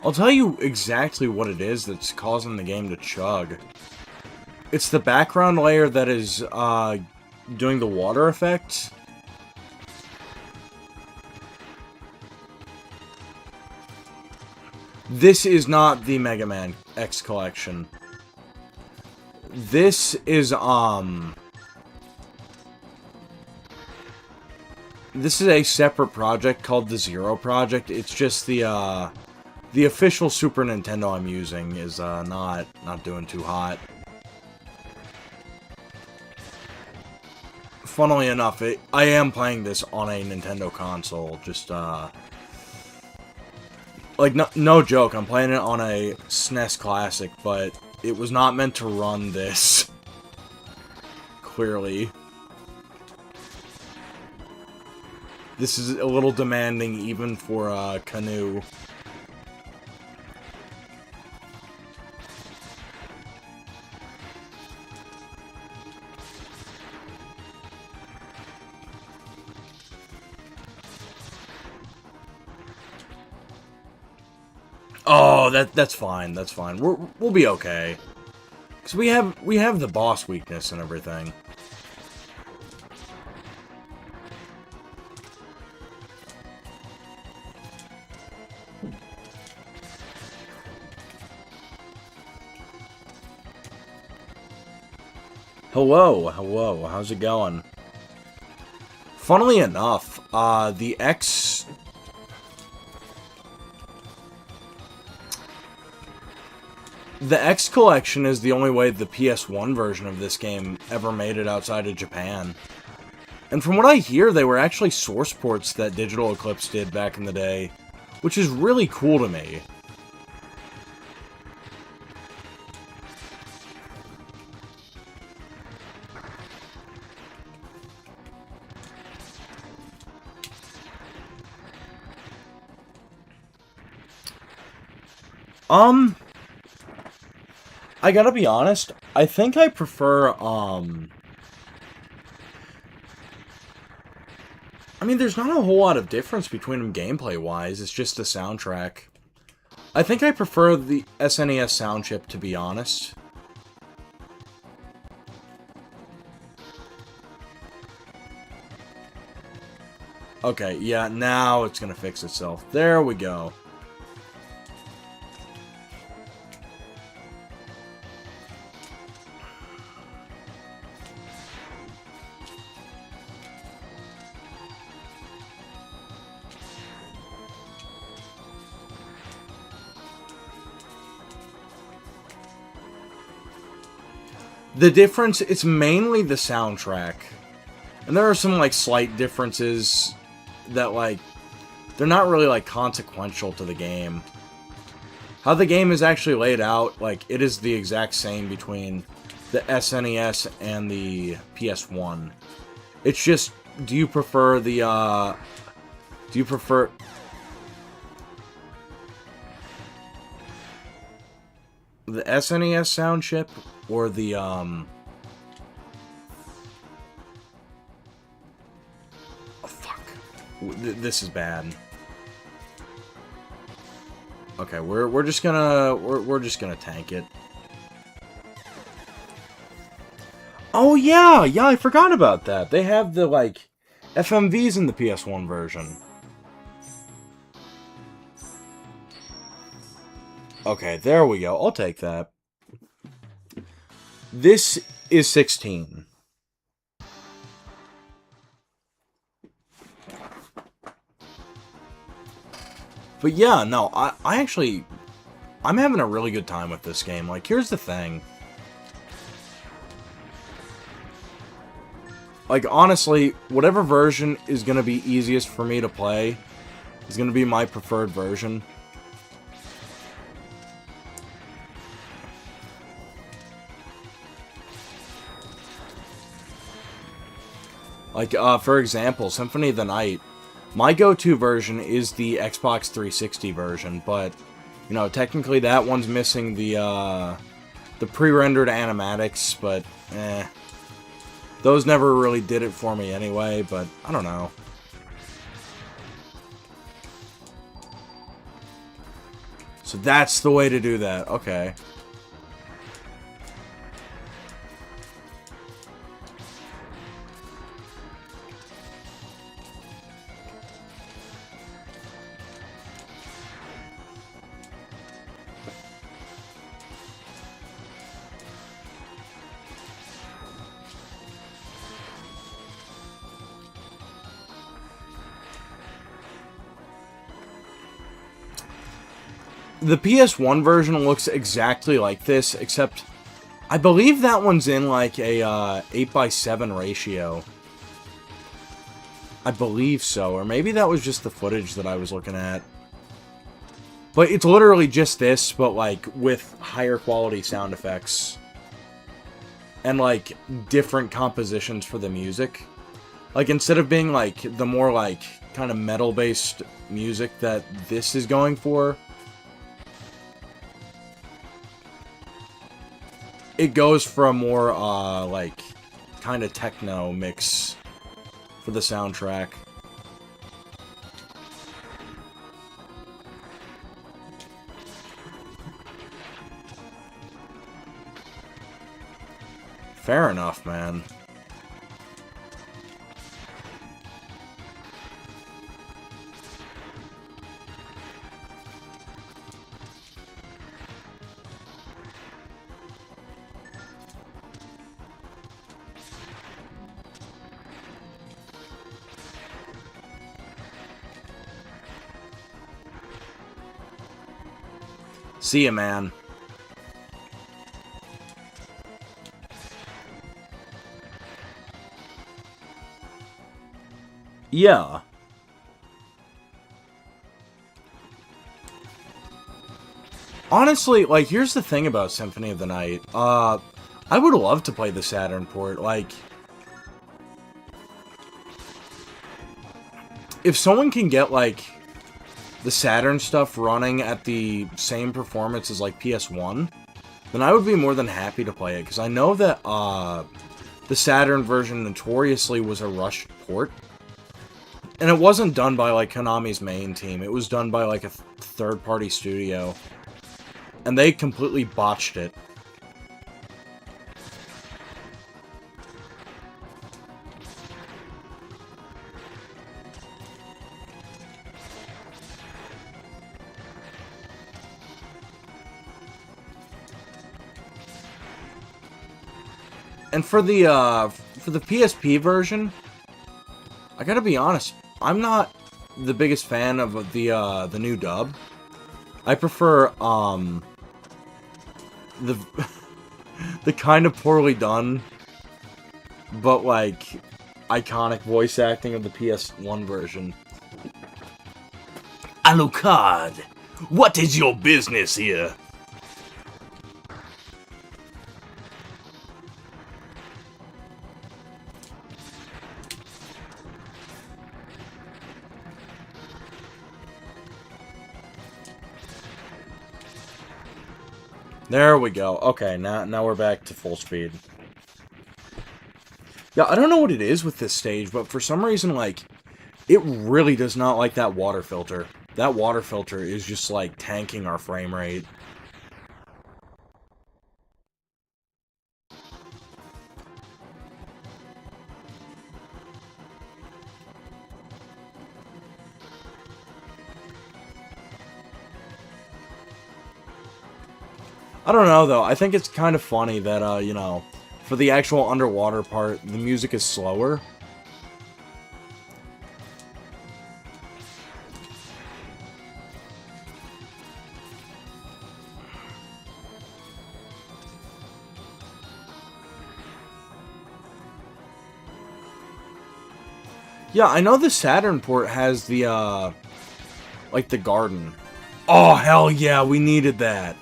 I'll tell you exactly what it is that's causing the game to chug. It's the background layer that is, doing the water effect. This is not the Megaman X collection. This is, this is a separate project called the Zero Project. It's just the official Super Nintendo I'm using is, not doing too hot. Funnily enough, I am playing this on a Nintendo console, just, like, no joke, I'm playing it on a SNES Classic, but it was not meant to run this. Clearly. This is a little demanding even for, Canoe. Oh, that's fine. That's fine. We'll be okay. Because we have the boss weakness and everything. Hello, hello, how's it going? Funnily enough, the X collection is the only way the PS1 version of this game ever made it outside of Japan. And from what I hear, they were actually source ports that Digital Eclipse did back in the day, which is really cool to me. I gotta be honest, I think I prefer, I mean, there's not a whole lot of difference between them gameplay-wise, it's just the soundtrack. I think I prefer the SNES sound chip, to be honest. Okay, yeah, now it's gonna fix itself. There we go. The difference, it's mainly the soundtrack. And there are some, like, slight differences that, like, they're not really, like, consequential to the game. How the game is actually laid out, like, it is the exact same between the SNES and the PS1. It's just, do you prefer the, do you prefer... the SNES sound chip, or the, oh, fuck. This is bad. Okay, we're just gonna tank it. Oh yeah, I forgot about that. They have the, like, FMVs in the PS1 version. Okay, there we go. I'll take that. This is 16. But yeah, no, I actually... I'm having a really good time with this game. Like, here's the thing. Like, honestly, whatever version is going to be easiest for me to play is going to be my preferred version. Like, for example, Symphony of the Night. My go-to version is the Xbox 360 version, but, you know, technically that one's missing the pre-rendered animatics, but, those never really did it for me anyway, but, I don't know. So that's the way to do that, okay. The PS1 version looks exactly like this, except I believe that one's in like a 8:7 ratio. I believe so, or maybe that was just the footage that I was looking at. But it's literally just this, but like with higher quality sound effects. And like different compositions for the music. Like instead of being like the more like kind of metal-based music that this is going for, it goes for a more, like, kind of techno mix for the soundtrack. Fair enough, man. See ya, man. Yeah. Honestly, like, here's the thing about Symphony of the Night. I would love to play the Saturn port. Like, if someone can get, like, the Saturn stuff running at the same performance as, like, PS1, then I would be more than happy to play it. Because I know that, the Saturn version notoriously was a rushed port. And it wasn't done by, like, Konami's main team. It was done by, like, a third-party studio. And they completely botched it. And for the PSP version, I gotta be honest, I'm not the biggest fan of the new dub. I prefer the the kind of poorly done but like iconic voice acting of the PS1 version. Alucard, what is your business here? There we go. Okay, now we're back to full speed. Yeah, I don't know what it is with this stage, but for some reason, like, it really does not like that water filter. That water filter is just, like, tanking our frame rate. I don't know, though. I think it's kind of funny that, you know, for the actual underwater part, the music is slower. Yeah, I know the Saturn port has the, like, the garden. Oh, hell yeah, we needed that.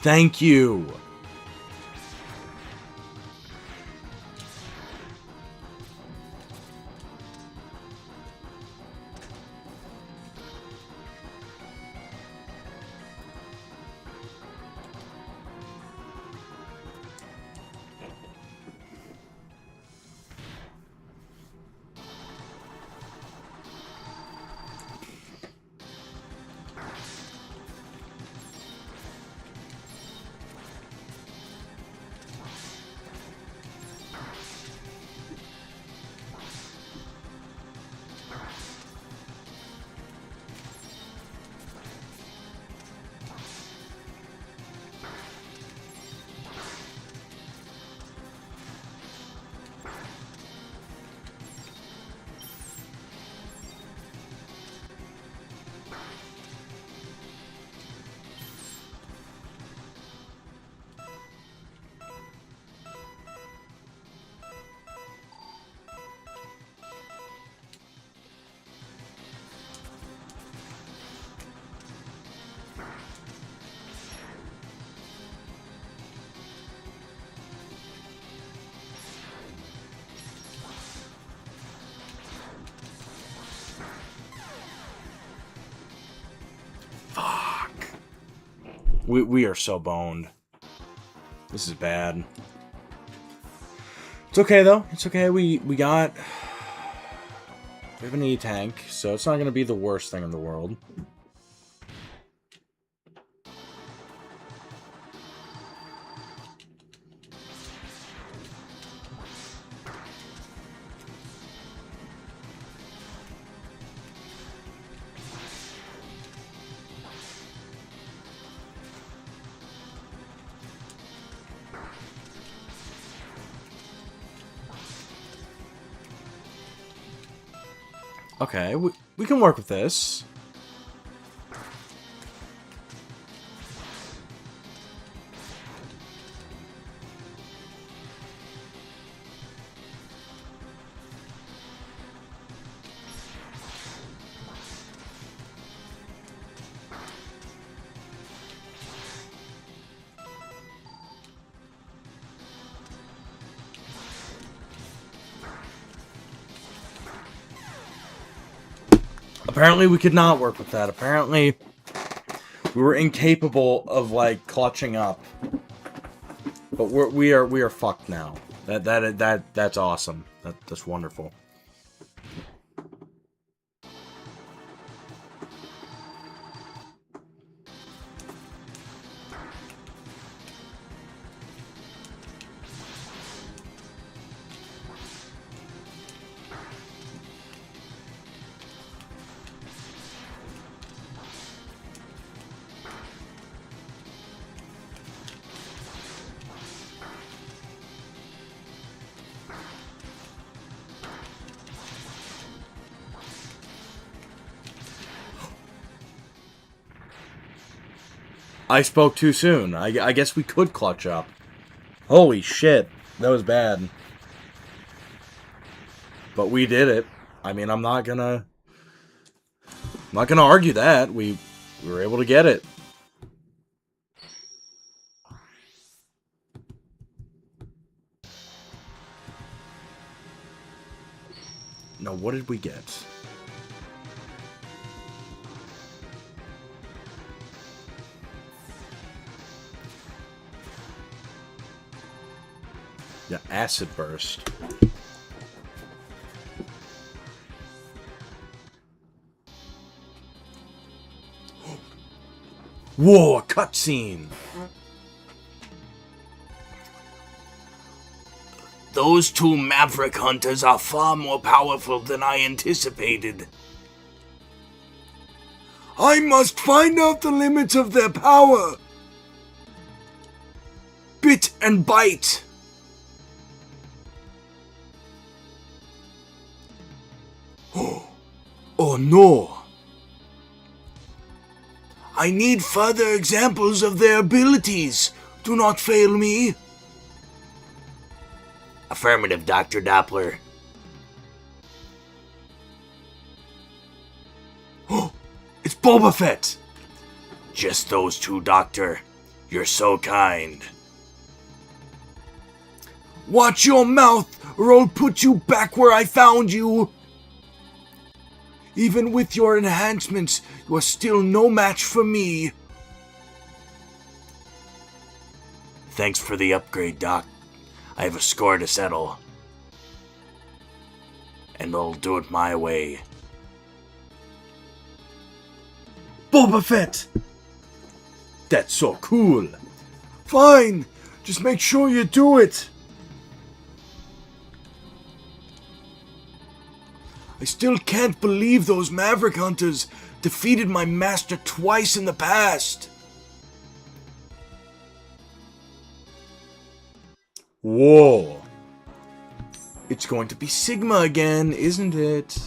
Thank you. We are so boned. This is bad. It's okay, though. It's okay. We have an E-tank, so it's not going to be the worst thing in the world. Okay, we can work with this. Apparently we could not work with that. Apparently we were incapable of like clutching up. But we are fucked now. That's awesome. That's wonderful. I spoke too soon. I guess we could clutch up. Holy shit. That was bad. But we did it. I mean, I'm not gonna argue that. We were able to get it. Now, what did we get? Yeah, acid burst. Whoa, a cutscene! Those two Maverick Hunters are far more powerful than I anticipated. I must find out the limits of their power. Bit and bite. Oh no. I need further examples of their abilities. Do not fail me. Affirmative, Dr. Doppler. Oh, it's Boba Fett! Just those two, Doctor. You're so kind. Watch your mouth, or I'll put you back where I found you. Even with your enhancements, you are still no match for me. Thanks for the upgrade, Doc. I have a score to settle. And I'll do it my way. Boba Fett! That's so cool. Fine. Just make sure you do it. I still can't believe those Maverick Hunters defeated my master twice in the past. Whoa. It's going to be Sigma again, isn't it?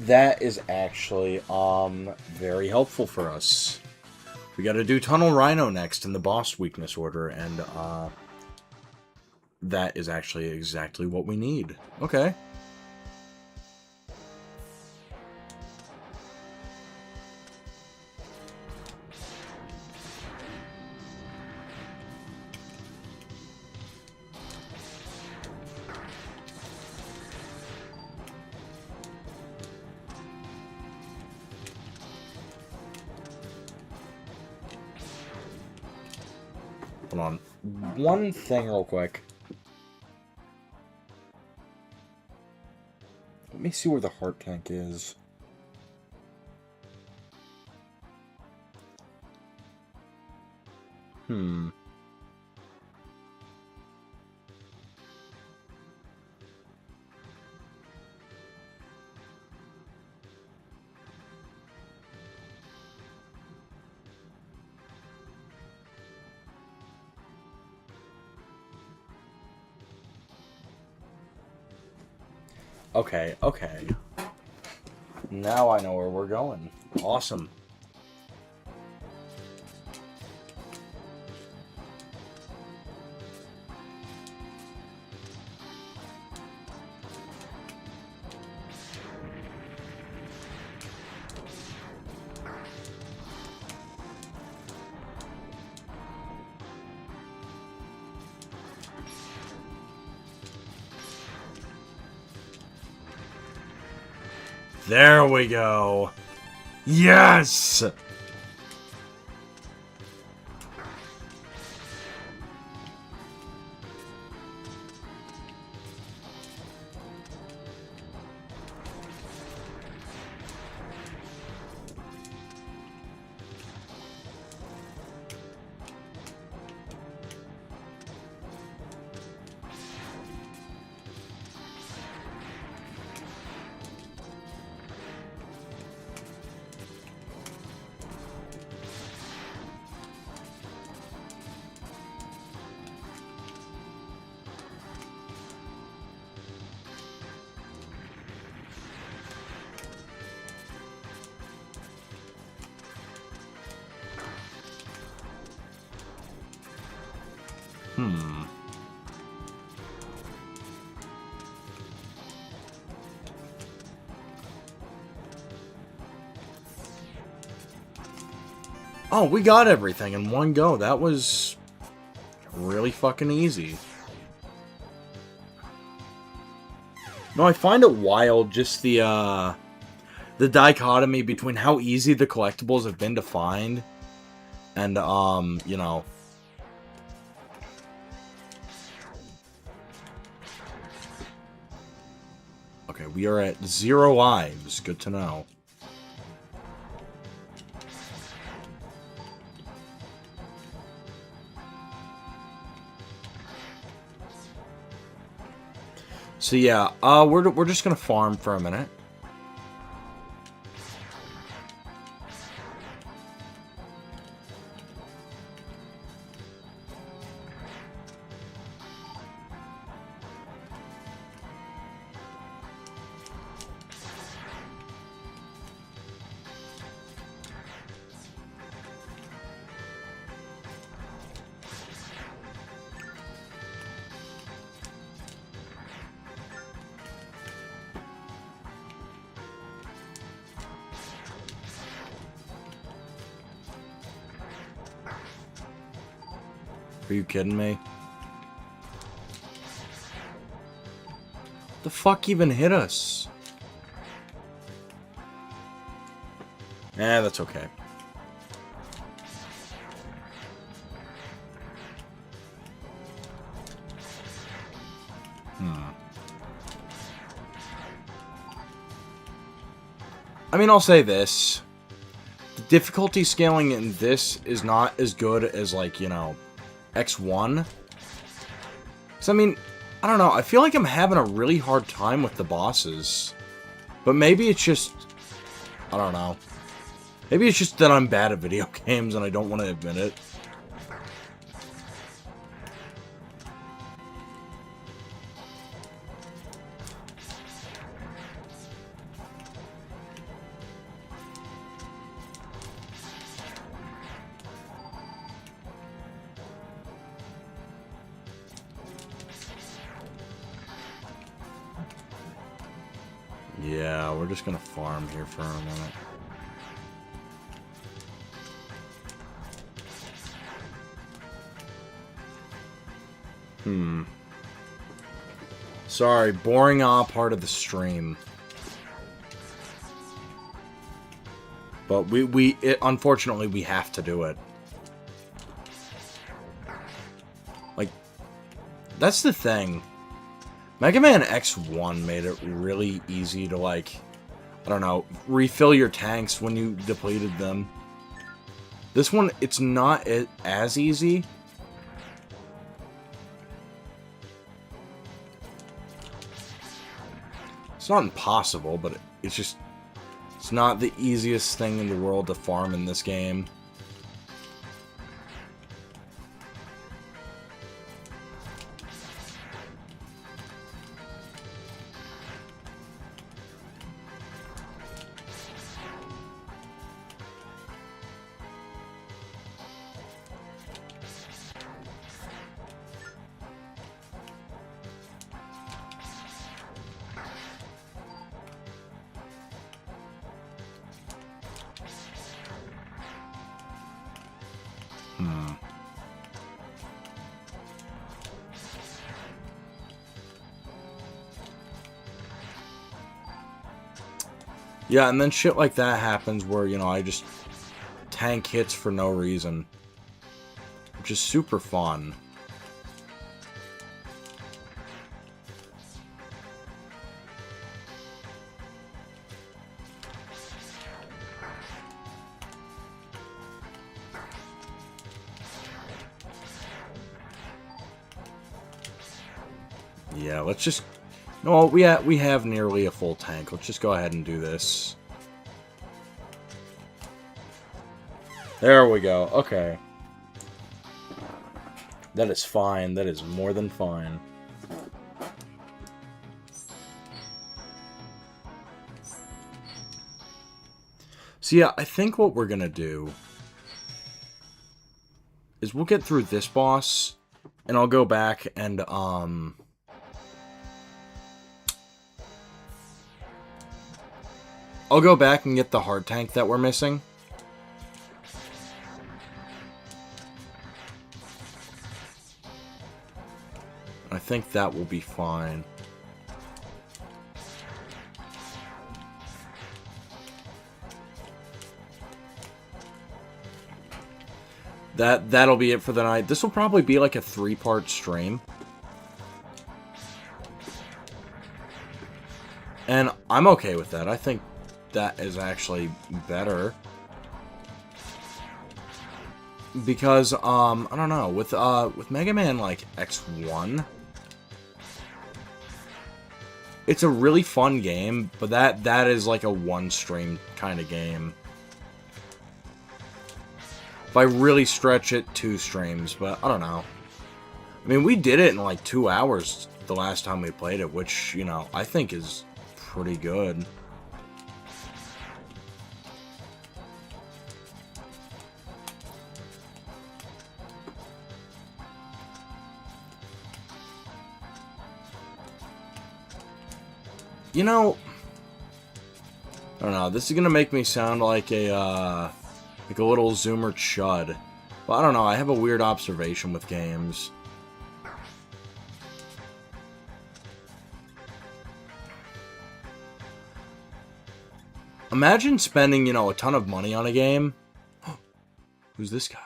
That is actually very helpful for us. We got to do Tunnel Rhino next in the boss weakness order, and that is actually exactly what we need. Okay. Hold on. One thing real quick. Let me see where the heart tank is. Okay, okay. Now I know where we're going. Awesome. There we go. Yes! Oh, we got everything in one go. That was really fucking easy. No, I find it wild, just the dichotomy between how easy the collectibles have been to find and, you know... Okay, we are at 0 lives. Good to know. So yeah, we're just gonna farm for a minute. Are you kidding me? The fuck even hit us? Eh, that's okay. I mean, I'll say this. The difficulty scaling in this is not as good as, like, you know, X1. So, I mean, I don't know. I feel like I'm having a really hard time with the bosses. But maybe it's just... I don't know. Maybe it's just that I'm bad at video games and I don't want to admit it. Yeah, we're just gonna farm here for a minute. Sorry, boring part of the stream. But unfortunately, we have to do it. That's the thing. Mega Man X1 made it really easy to, like, I don't know, refill your tanks when you depleted them. This one, it's not as easy. It's not impossible, but it's just... It's not the easiest thing in the world to farm in this game. Yeah, and then shit like that happens where, you know, I just tank hits for no reason. Which is super fun. Yeah, let's just... No, we have nearly a full tank. Let's just go ahead and do this. There we go. Okay. That is fine. That is more than fine. So yeah, I think what we're gonna do is we'll get through this boss, and I'll go back and, I'll go back and get the hard tank that we're missing. I think that will be fine. That'll be it for the night. This will probably be like a 3-part stream. And I'm okay with that. I think that is actually better. Because, I don't know, with Mega Man, like, X1, it's a really fun game, but that is like a one-stream kind of game. If I really stretch it, 2 streams, but I don't know. I mean, we did it in like 2 hours the last time we played it, which, you know, I think is pretty good. You know, I don't know, this is gonna make me sound like a little zoomer chud. But I don't know, I have a weird observation with games. Imagine spending, you know, a ton of money on a game. Who's this guy?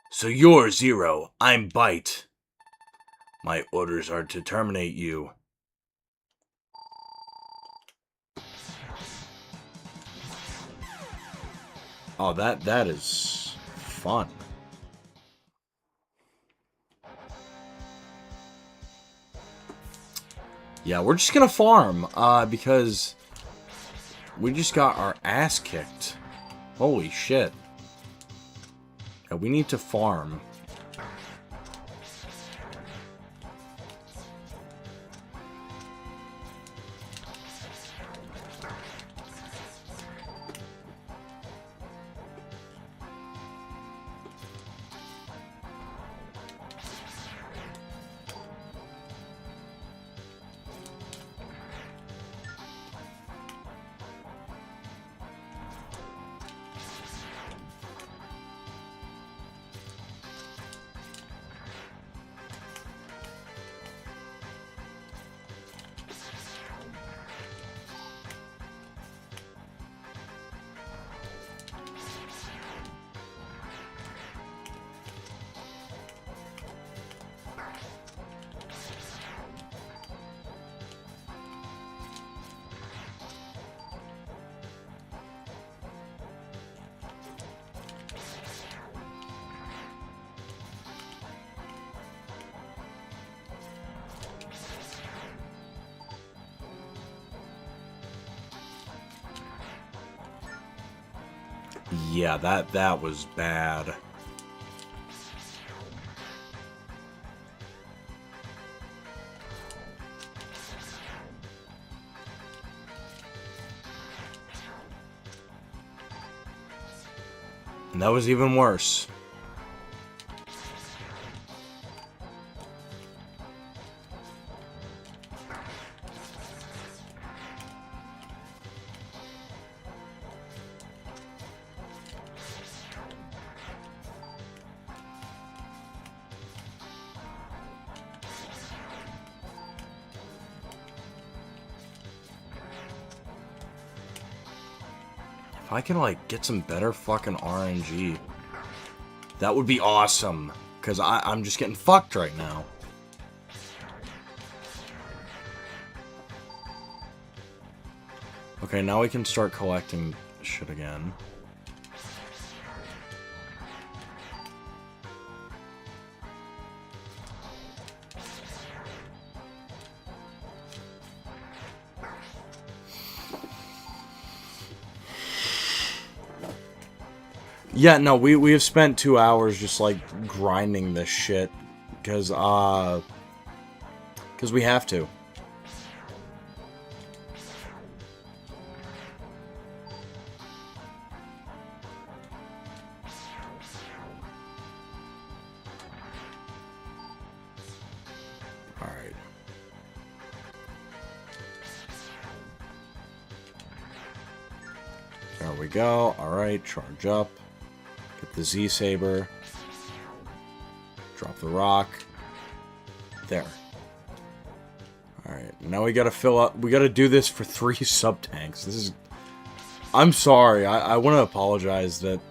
So you're Zero, I'm Bite. My orders are to terminate you. Oh, that is fun. Yeah, we're just gonna farm, because we just got our ass kicked. Holy shit. Yeah, we need to farm. Yeah, that was bad. And that was even worse. If I can, like, get some better fucking RNG, that would be awesome. Because I'm just getting fucked right now. Okay, now we can start collecting shit again. Yeah, no, we have spent 2 hours just, like, grinding this shit. Because we have to. Alright. There we go. Alright, charge up. Get the Z-Saber. Drop the rock. There. Alright, now we gotta fill up. We gotta do this for 3 sub-tanks. This is... I'm sorry. I want to apologize that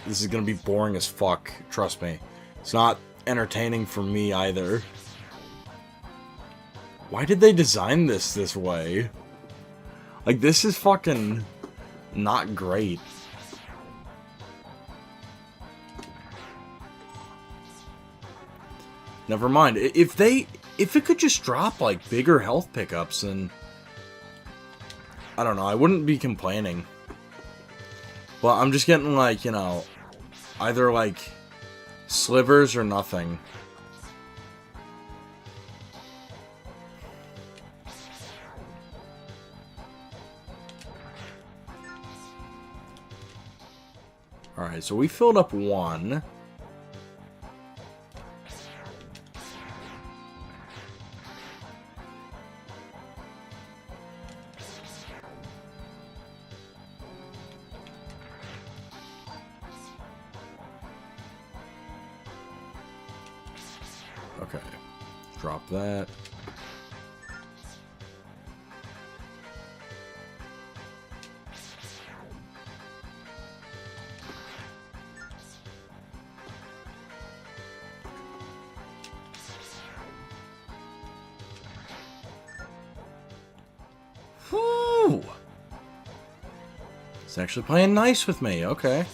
this is gonna be boring as fuck. Trust me. It's not entertaining for me either. Why did they design this way? Like, this is fucking not great. Never mind. If it could just drop, like, bigger health pickups, then... I don't know, I wouldn't be complaining. But I'm just getting, like, you know, either, like, slivers or nothing. Alright, so we filled up 1. Okay, drop that. Whew! It's actually playing nice with me, okay.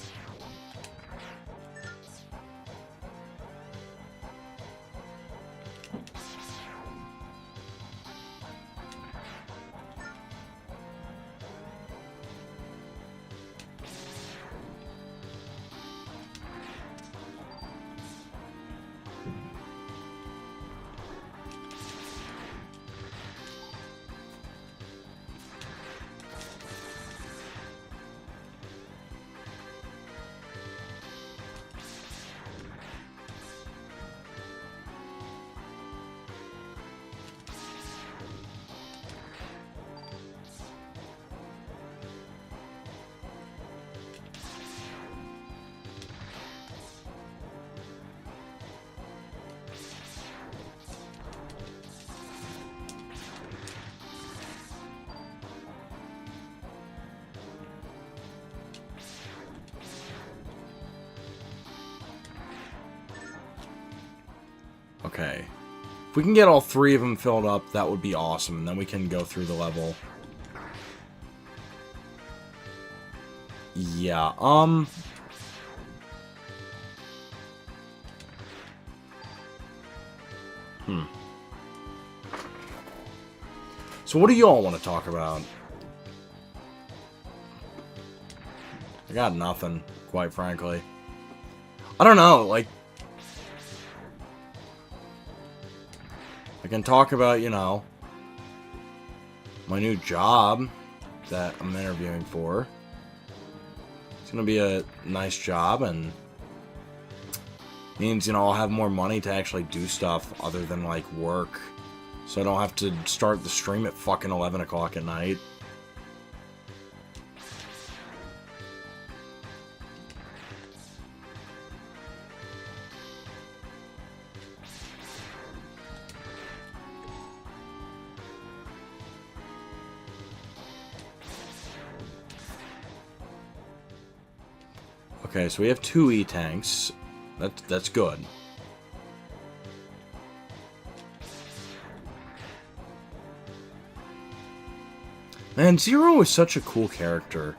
Okay. If we can get all 3 of them filled up, that would be awesome. And then we can go through the level. Yeah, So what do you all want to talk about? I got nothing, quite frankly. I don't know, like... I can talk about, you know, my new job that I'm interviewing for. It's gonna be a nice job, and means, you know, I'll have more money to actually do stuff other than, like, work. So I don't have to start the stream at fucking 11 o'clock at night. Okay, so we have 2 E-tanks. That's good. Man, Zero is such a cool character.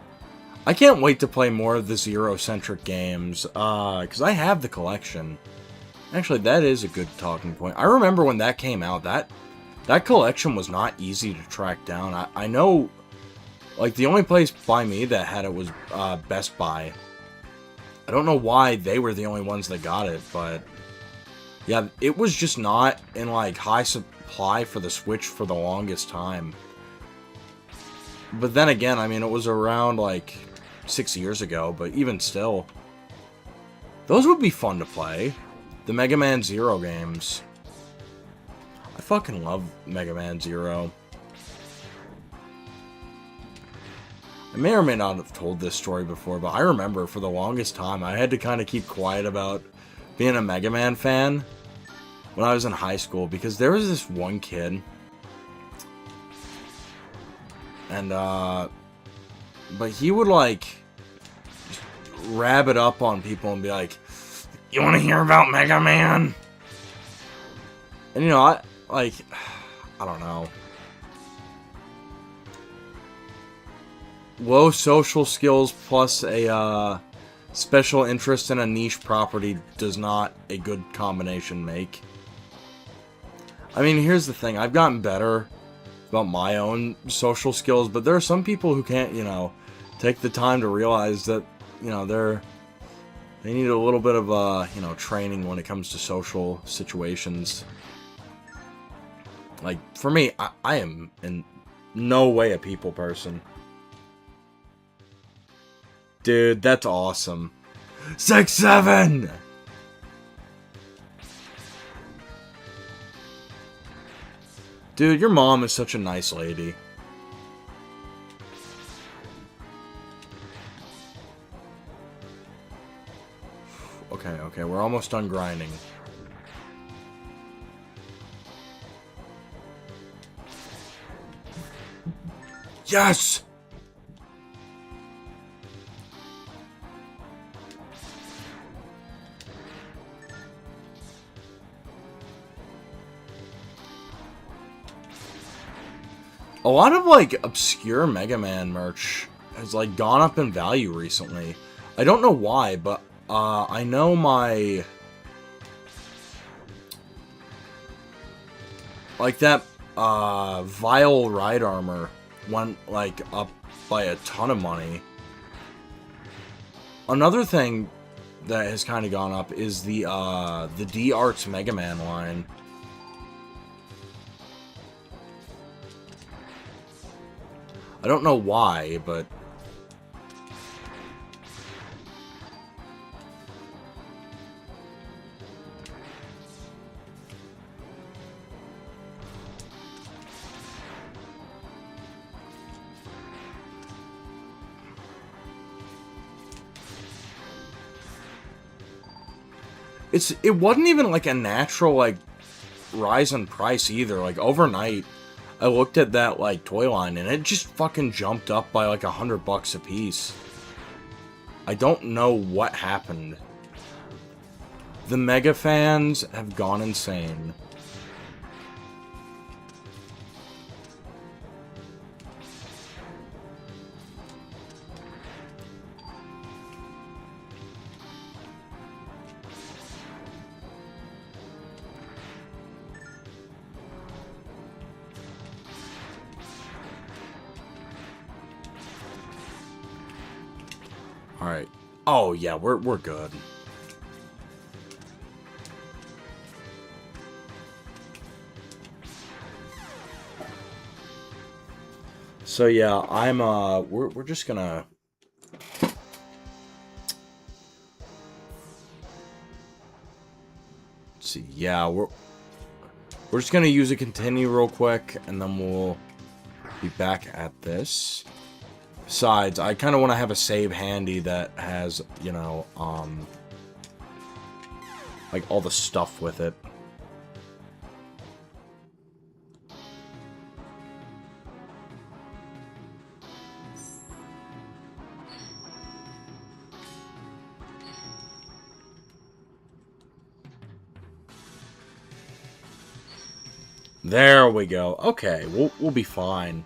I can't wait to play more of the Zero-centric games, because I have the collection. Actually, that is a good talking point. I remember when that came out, that collection was not easy to track down. I know, like, the only place by me that had it was Best Buy. I don't know why they were the only ones that got it, but yeah, it was just not in, like, high supply for the Switch for the longest time. But then again, I mean, it was around, like, 6 years ago, but even still. Those would be fun to play. The Mega Man Zero games. I fucking love Mega Man Zero. I may or may not have told this story before, but I remember for the longest time I had to kind of keep quiet about being a Mega Man fan when I was in high school, because there was this one kid, and but he would, like, rabbit up on people and be like, "You want to hear about Mega Man?" And, you know, I don't know. Low social skills plus a special interest in a niche property does not a good combination make. I mean, here's the thing. I've gotten better about my own social skills, but there are some people who can't, you know, take the time to realize that, you know, they need a little bit of, you know, training when it comes to social situations. Like, for me, I am in no way a people person. Dude, that's awesome. 6-7! Dude, your mom is such a nice lady. Okay, we're almost done grinding. Yes! A lot of, like, obscure Mega Man merch has, like, gone up in value recently. I don't know why, but, I know my... Like, that, Vile Ride Armor went, like, up by a ton of money. Another thing that has kind of gone up is the D-Arts Mega Man line. I don't know why, but... It wasn't even, like, a natural, like, rise in price either. Like, overnight, I looked at that, like, toy line, and it just fucking jumped up by, like, $100 a piece. I don't know what happened. The Mega fans have gone insane. Alright. Oh, yeah, we're good. So, yeah, we're just gonna... Let's see, yeah, we're just gonna use a continue real quick, and then we'll be back at this. Besides, I kind of want to have a save handy that has, you know, like all the stuff with it. There we go. Okay, we'll be fine.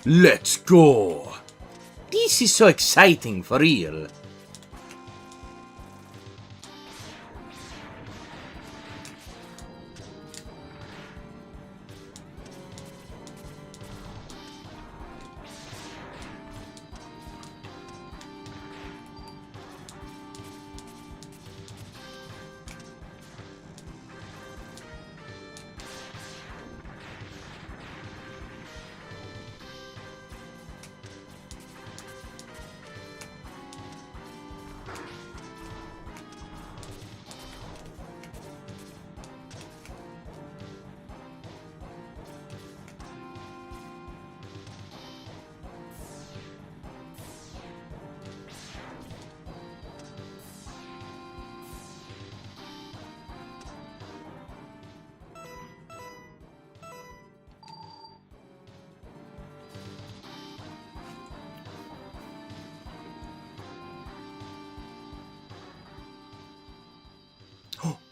Let's go. This is so exciting, for real.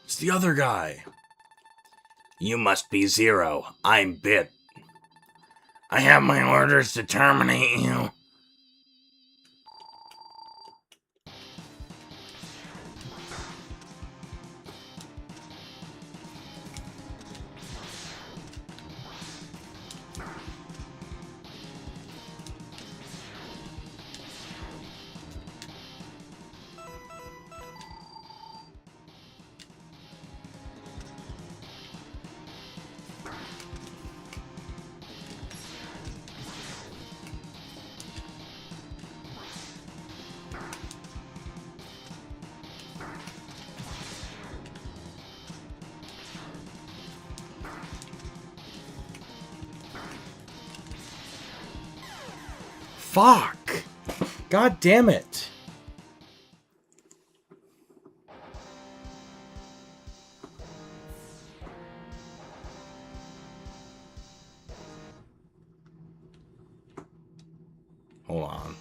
It's the other guy. You must be Zero. I'm Bit. I have my orders to terminate you. Fuck! God damn it! Hold on.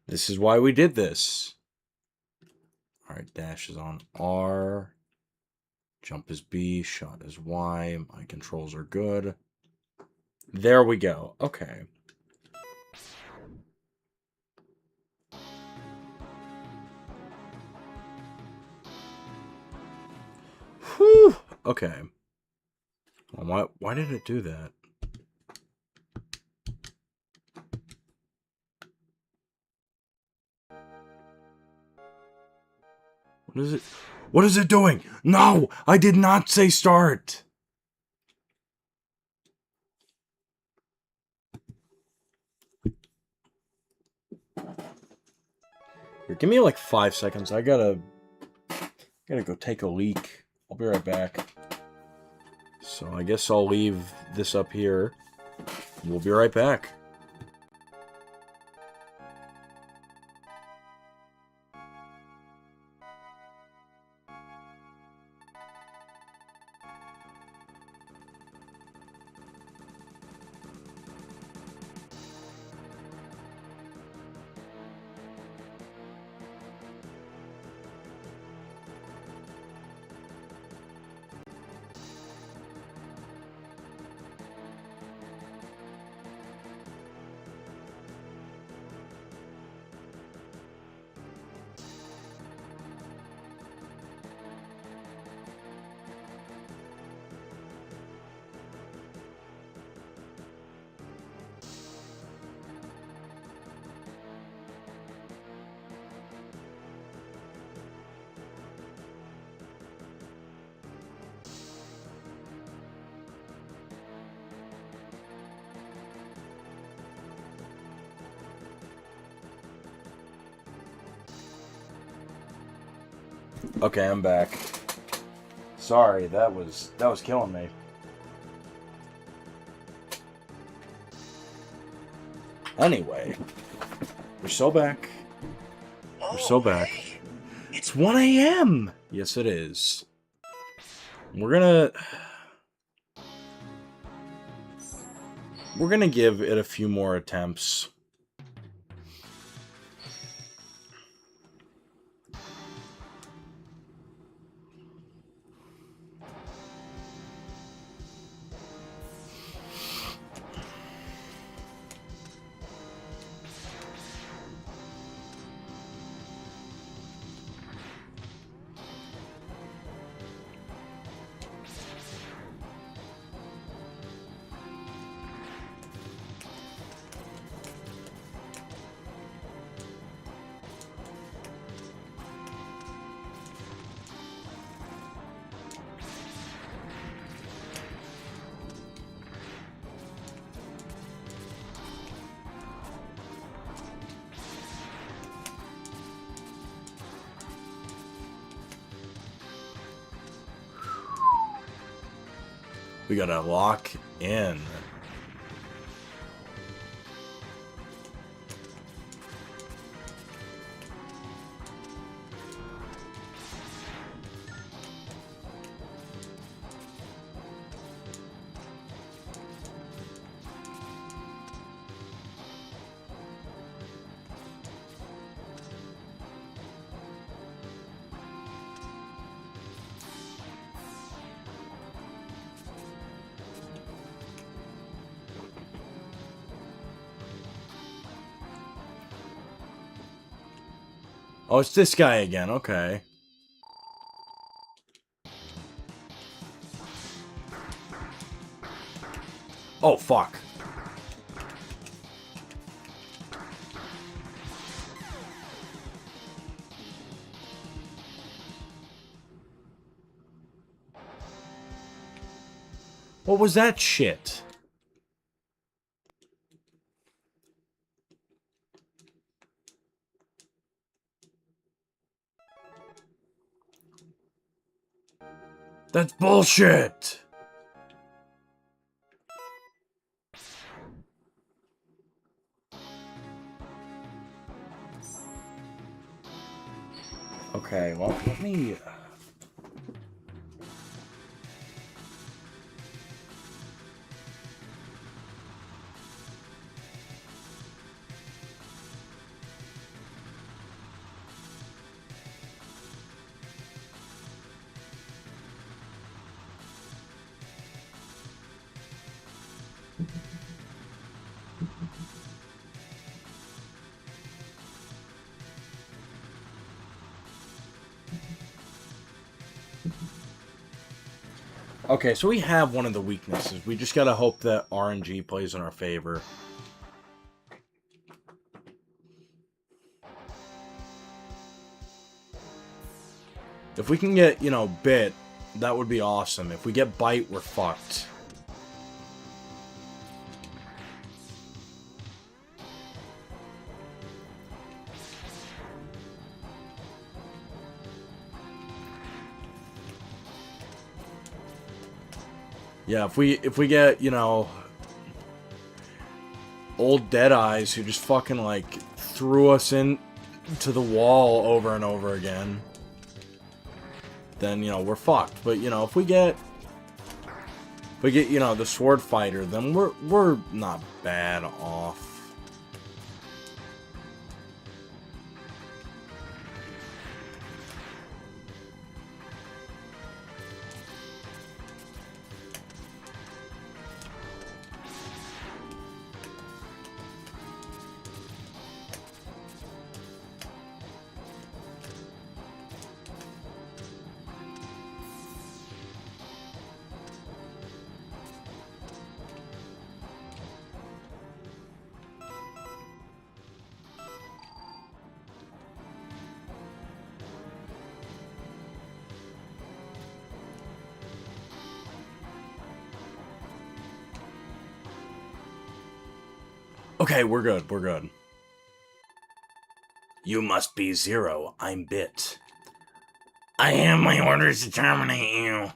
This is why we did this. Alright, dash is on R. Jump is B. Shot is Y. My controls are good. There we go. Okay. Whew. Okay. Well, why did it do that? What is it? What is it doing? No! I did not say start! Here, give me like 5 seconds. I gotta go take a leak. I'll be right back. So I guess I'll leave this up here. We'll be right back. Okay, I'm back. Sorry, that was killing me. Anyway, we're so back. We're so back. Hey, It's 1 a.m. Yes, it is. We're gonna give it a few more attempts. We gotta lock in. Oh, it's this guy again. Okay. Oh, fuck. What was that shit? That's bullshit! Okay, well, let me... Okay, so we have one of the weaknesses. We just gotta hope that RNG plays in our favor. If we can get, you know, Bit, that would be awesome. If we get Bite, we're fucked. Yeah, if we get, you know, old Deadeyes who just fucking, like, threw us in to the wall over and over again, then, you know, we're fucked. But, you know, if we get, you know, the sword fighter, then we're not bad off. Okay, we're good, we're good. You must be Zero. I'm Bit. I have my orders to terminate you.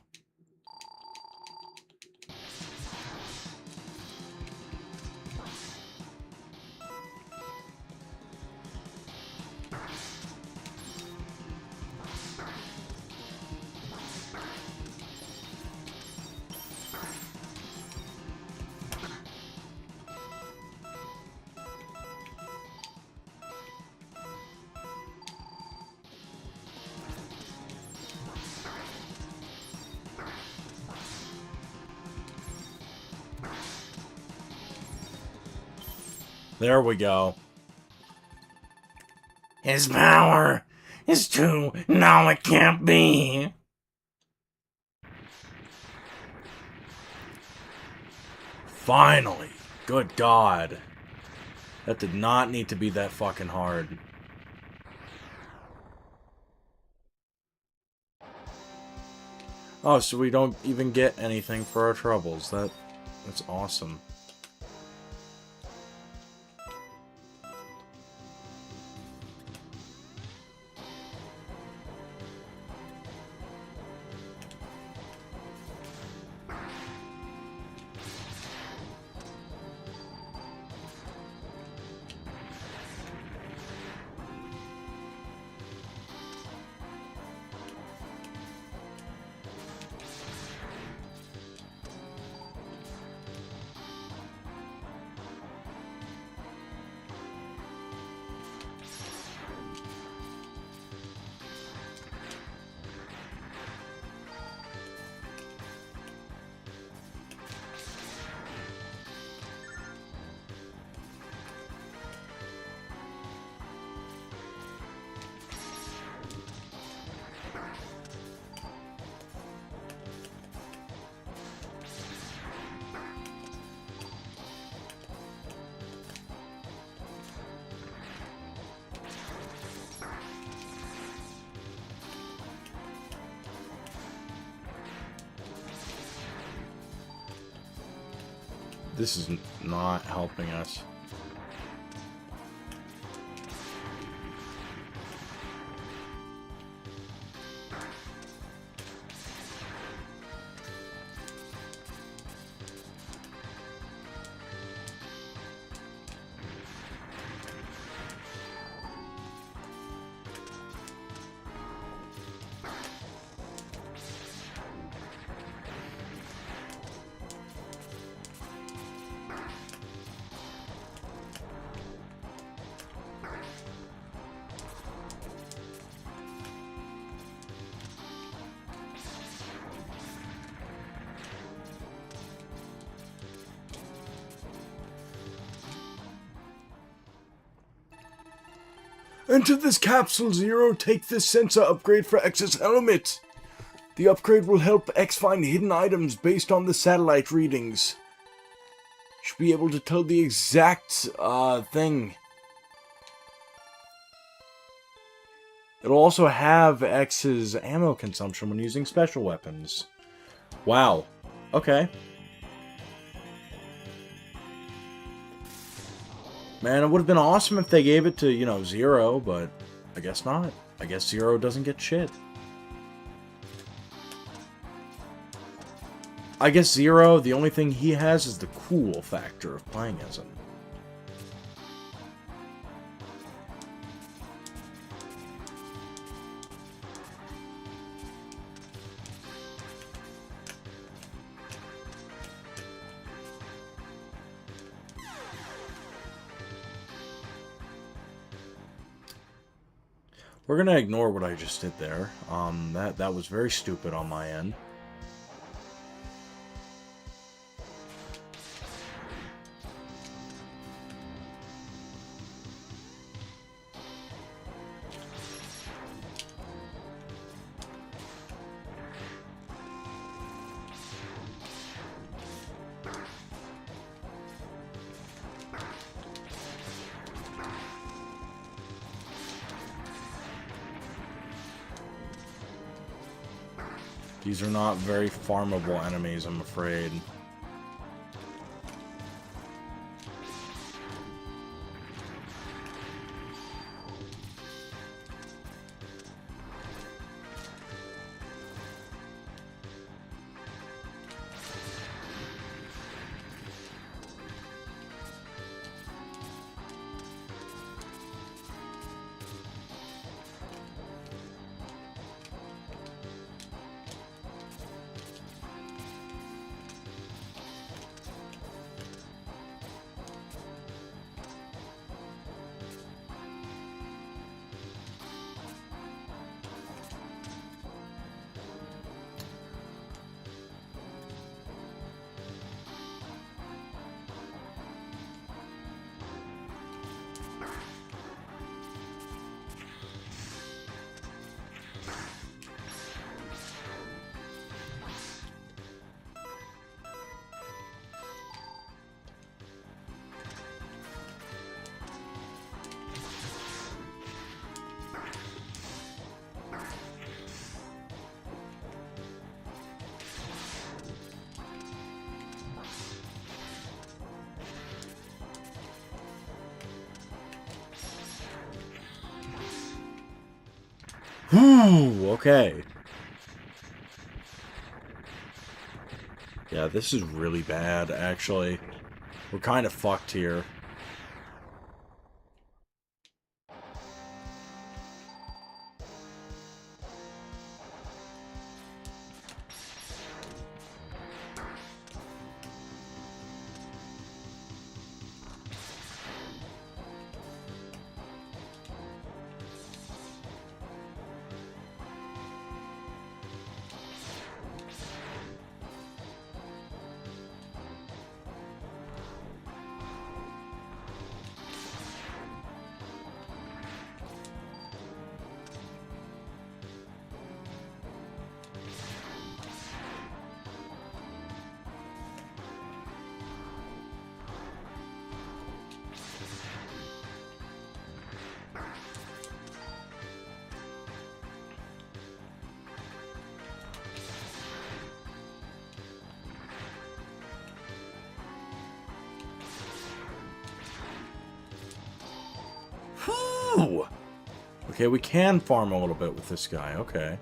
There we go. His power is too... No, it can't be. Finally. Good God. That did not need to be that fucking hard. Oh, so we don't even get anything for our troubles. That's awesome. This is not helping us. Enter this capsule, Zero. Take this sensor upgrade for X's helmet. The upgrade will help X find hidden items based on the satellite readings. Should be able to tell the exact thing. It'll also have X's ammo consumption when using special weapons. Wow. Okay. Man, it would have been awesome if they gave it to, you know, Zero, but I guess not. I guess Zero doesn't get shit. I guess Zero, the only thing he has is the cool factor of playing as him. We're gonna ignore what I just did there. That was very stupid on my end. These are not very farmable enemies, I'm afraid. Whew, okay. Yeah, this is really bad, actually. We're kind of fucked here. Whew. Okay, we can farm a little bit with this guy. Okay.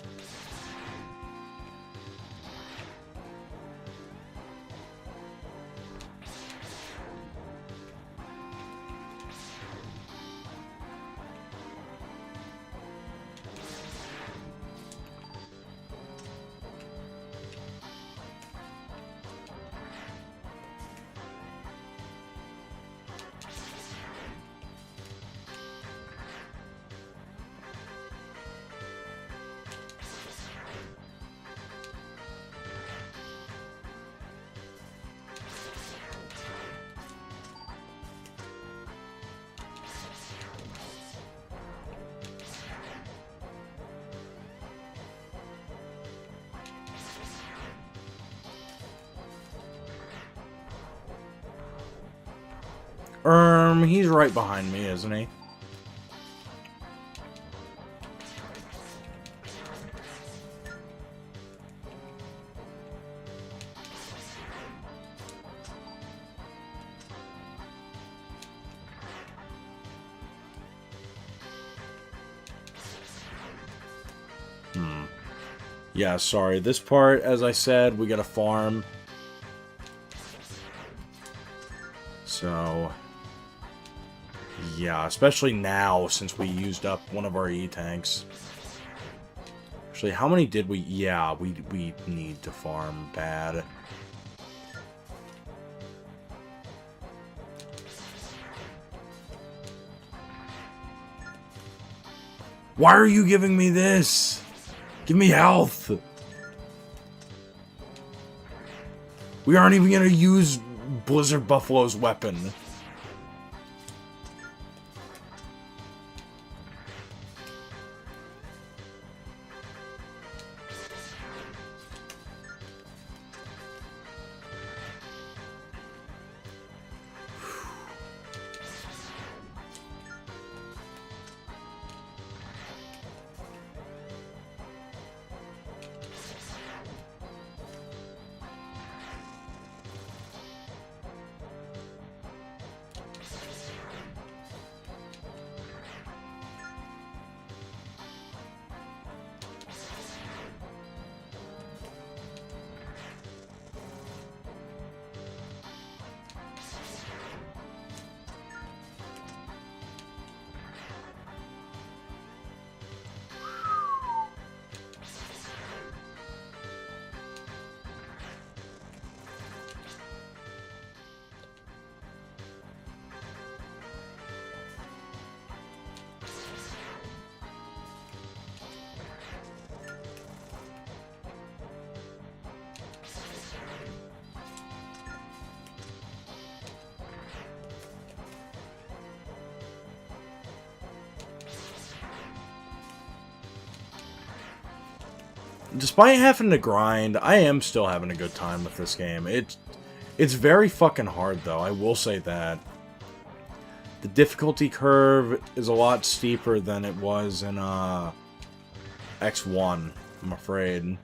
He's right behind me, isn't he? Yeah, sorry. This part, as I said, we gotta farm. So, yeah, especially now since we used up one of our E-tanks. Actually, how many did we... Yeah, we need to farm bad. Why are you giving me this? Give me health. We aren't even going to use Blizzard Buffalo's weapon. Despite having to grind, I am still having a good time with this game. It's very fucking hard, though. I will say that. The difficulty curve is a lot steeper than it was in X1, I'm afraid.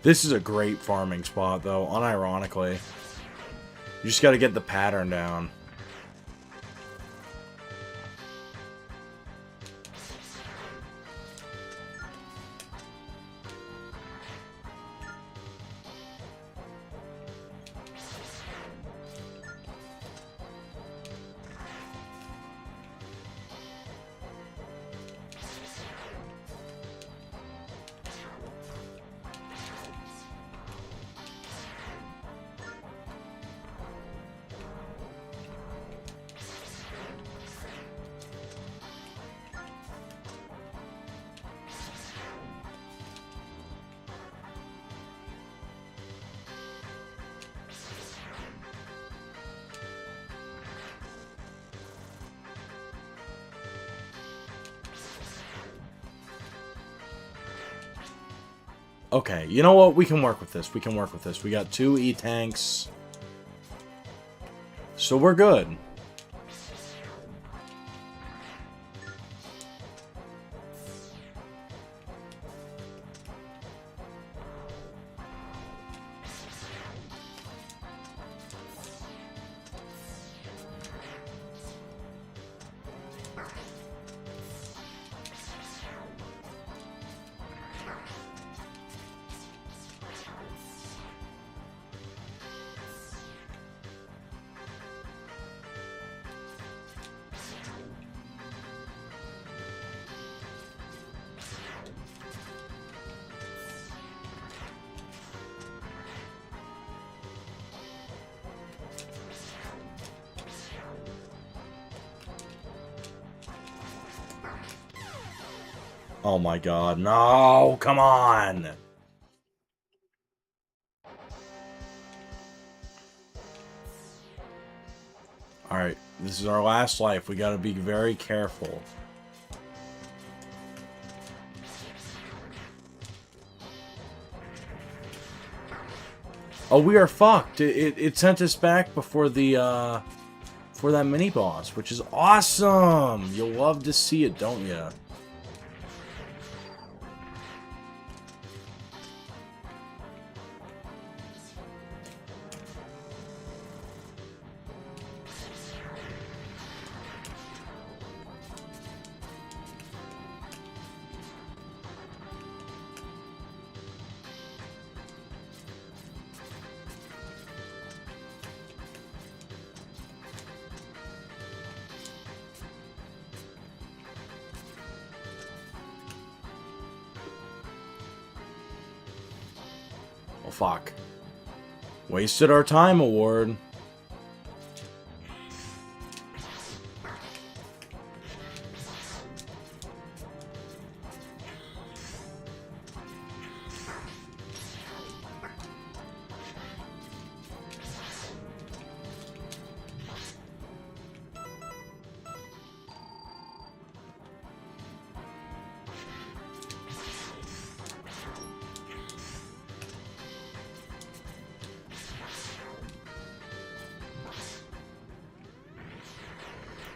This is a great farming spot, though, unironically. You just gotta get the pattern down. Okay, you know what? We can work with this. We can work with this. We got 2 E-tanks. So we're good. Oh my god, no! Come on! Alright, this is our last life. We gotta be very careful. Oh, we are fucked. It sent us back before the, for that mini-boss, which is awesome! You'll love to see it, don't you? Oh, fuck. Wasted our time award.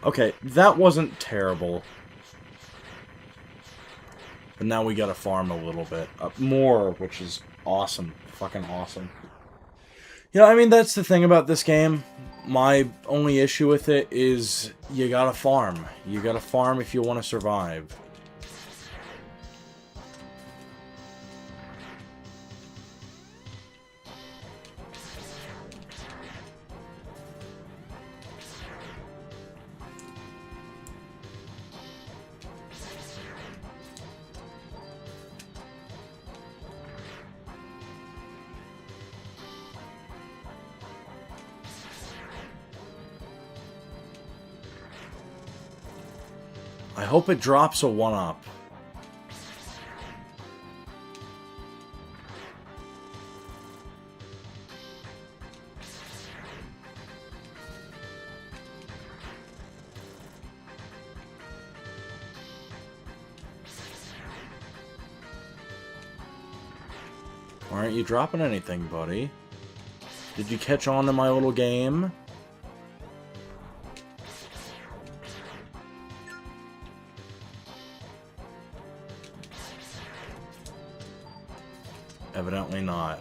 Okay, that wasn't terrible. But now we gotta farm a little bit. More, which is awesome. Fucking awesome. You know, I mean, that's the thing about this game. My only issue with it is you gotta farm. You gotta farm if you want to survive. I hope it drops a 1-up. Why aren't you dropping anything, buddy? Did you catch on to my little game? Evidently not.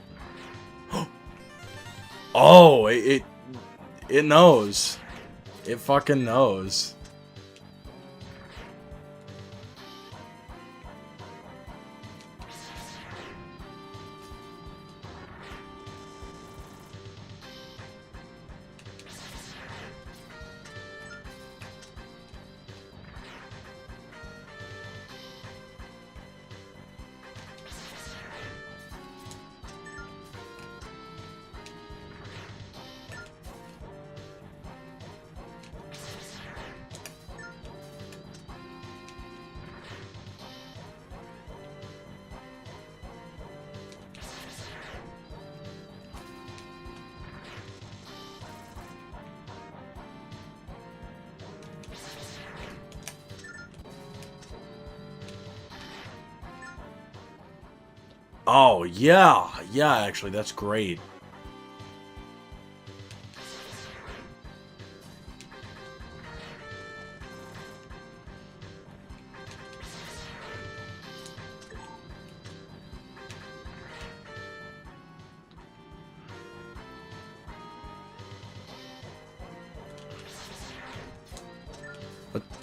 Oh, it knows. It fucking knows. Oh, yeah. Yeah, actually, that's great.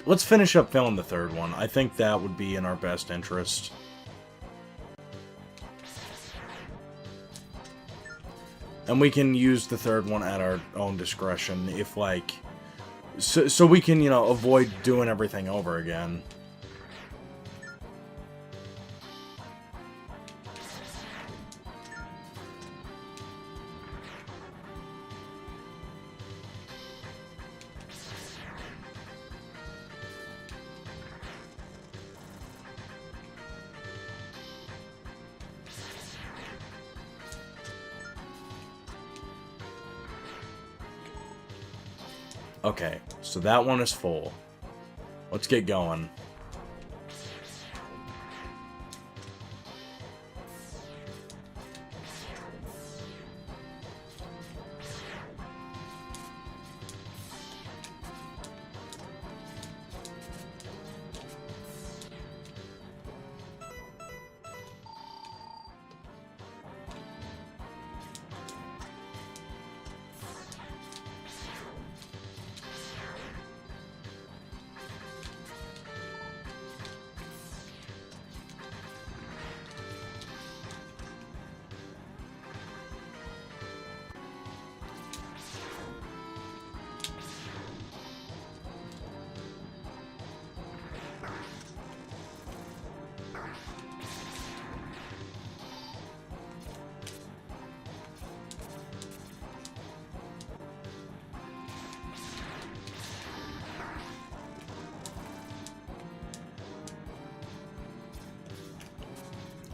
Let's finish up filling the third one. I think that would be in our best interest. And we can use the third one at our own discretion if, like... So we can, you know, avoid doing everything over again. Okay, so that one is full. Let's get going.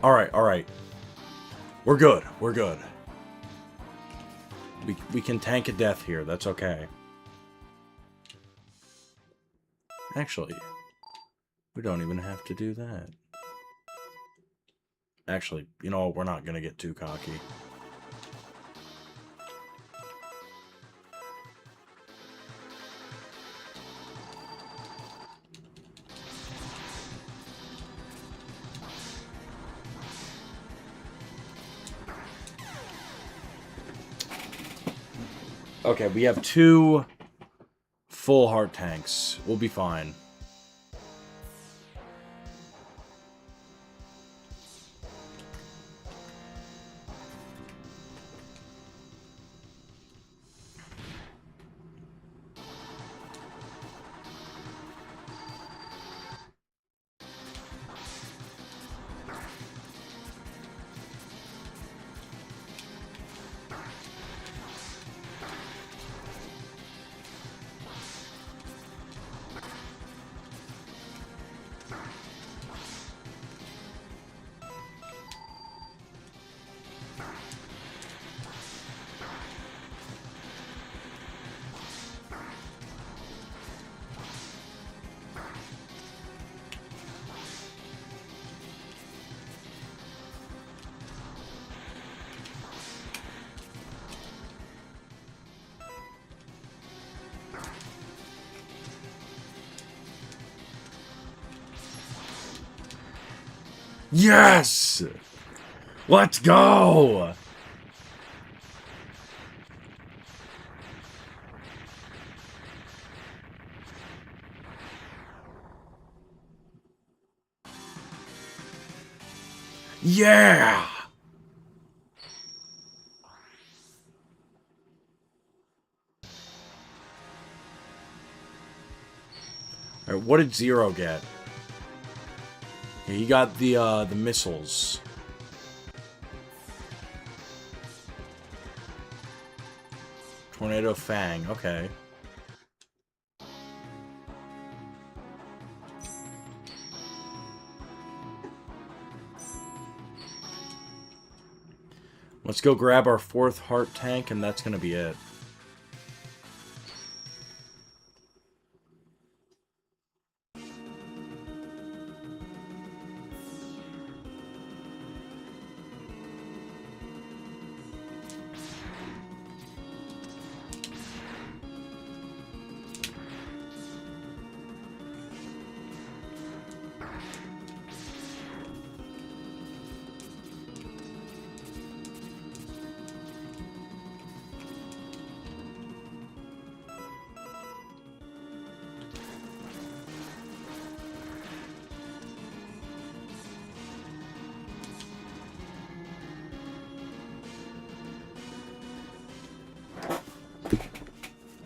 Alright, alright. We're good. We're good. We can tank a death here. That's okay. Actually, we don't even have to do that. Actually, you know what? We're not going to get too cocky. Okay, we have 2 full heart tanks. We'll be fine. Yes! Let's go! Yeah! Alright, what did Zero get? Yeah, he got the missiles. Tornado Fang, okay. Let's go grab our 4th heart tank, and that's gonna be it.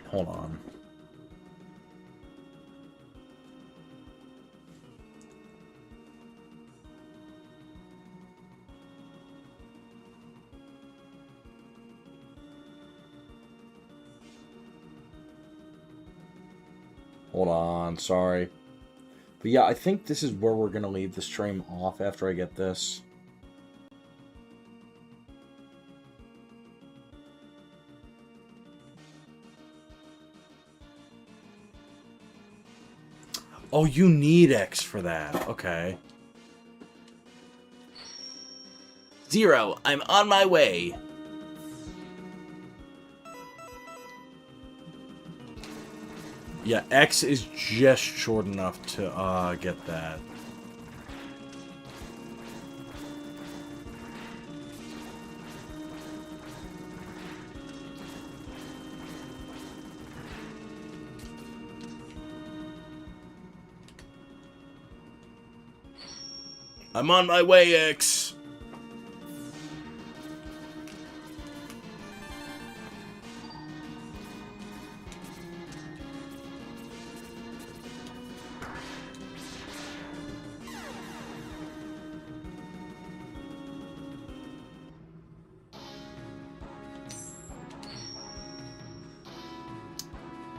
Hold on. Hold on, sorry. But yeah, I think this is where we're gonna leave the stream off after I get this. Oh, you need X for that. Okay. Zero, I'm on my way. Yeah, X is just short enough to get that. I'm on my way, X.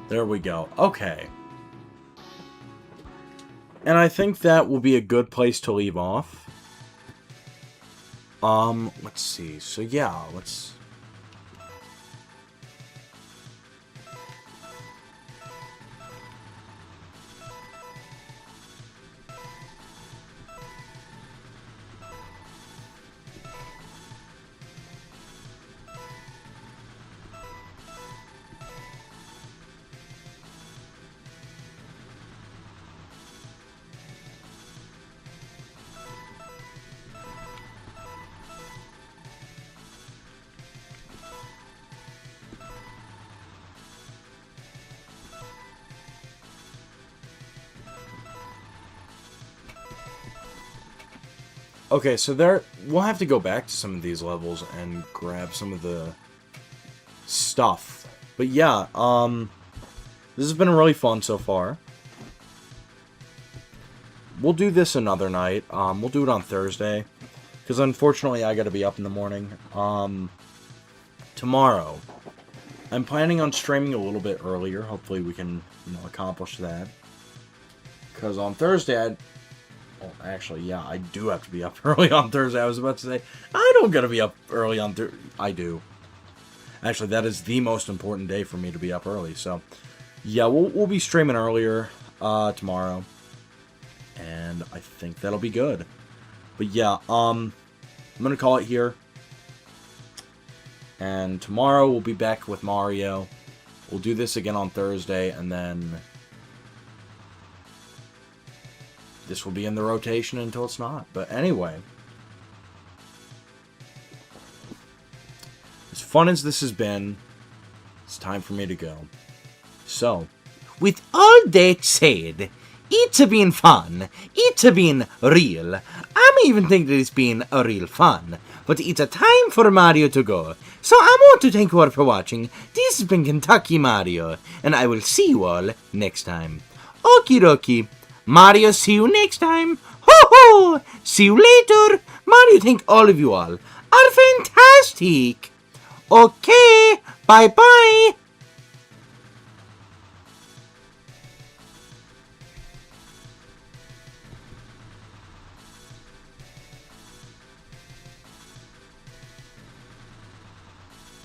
There we go. Okay. And I think that will be a good place to leave off. Let's see. So yeah, let's... Okay, so there... We'll have to go back to some of these levels and grab some of the stuff. But yeah, this has been really fun so far. We'll do this another night. We'll do it on Thursday. Because unfortunately, I gotta be up in the morning. Tomorrow, I'm planning on streaming a little bit earlier. Hopefully we can, accomplish that. Because on Thursday, well, actually, yeah, I do have to be up early on Thursday. I was about to say, I don't gotta be up early on Thursday. I do. Actually, that is the most important day for me to be up early. So, yeah, we'll be streaming earlier tomorrow. And I think that'll be good. But yeah, I'm gonna call it here. And tomorrow we'll be back with Mario. We'll do this again on Thursday, and then this will be in the rotation until it's not. But anyway, as fun as this has been, it's time for me to go. So, With all that said, it's been fun. It's been real. I may even think that it's been a real fun. But it's a time for Mario to go. So I want to thank you all for watching. This has been Kentucky Mario. And I will see you all next time. Okie dokie. Mario, see you next time. Ho ho! See you later. Mario, thank all of you all are fantastic. Okay. Bye bye.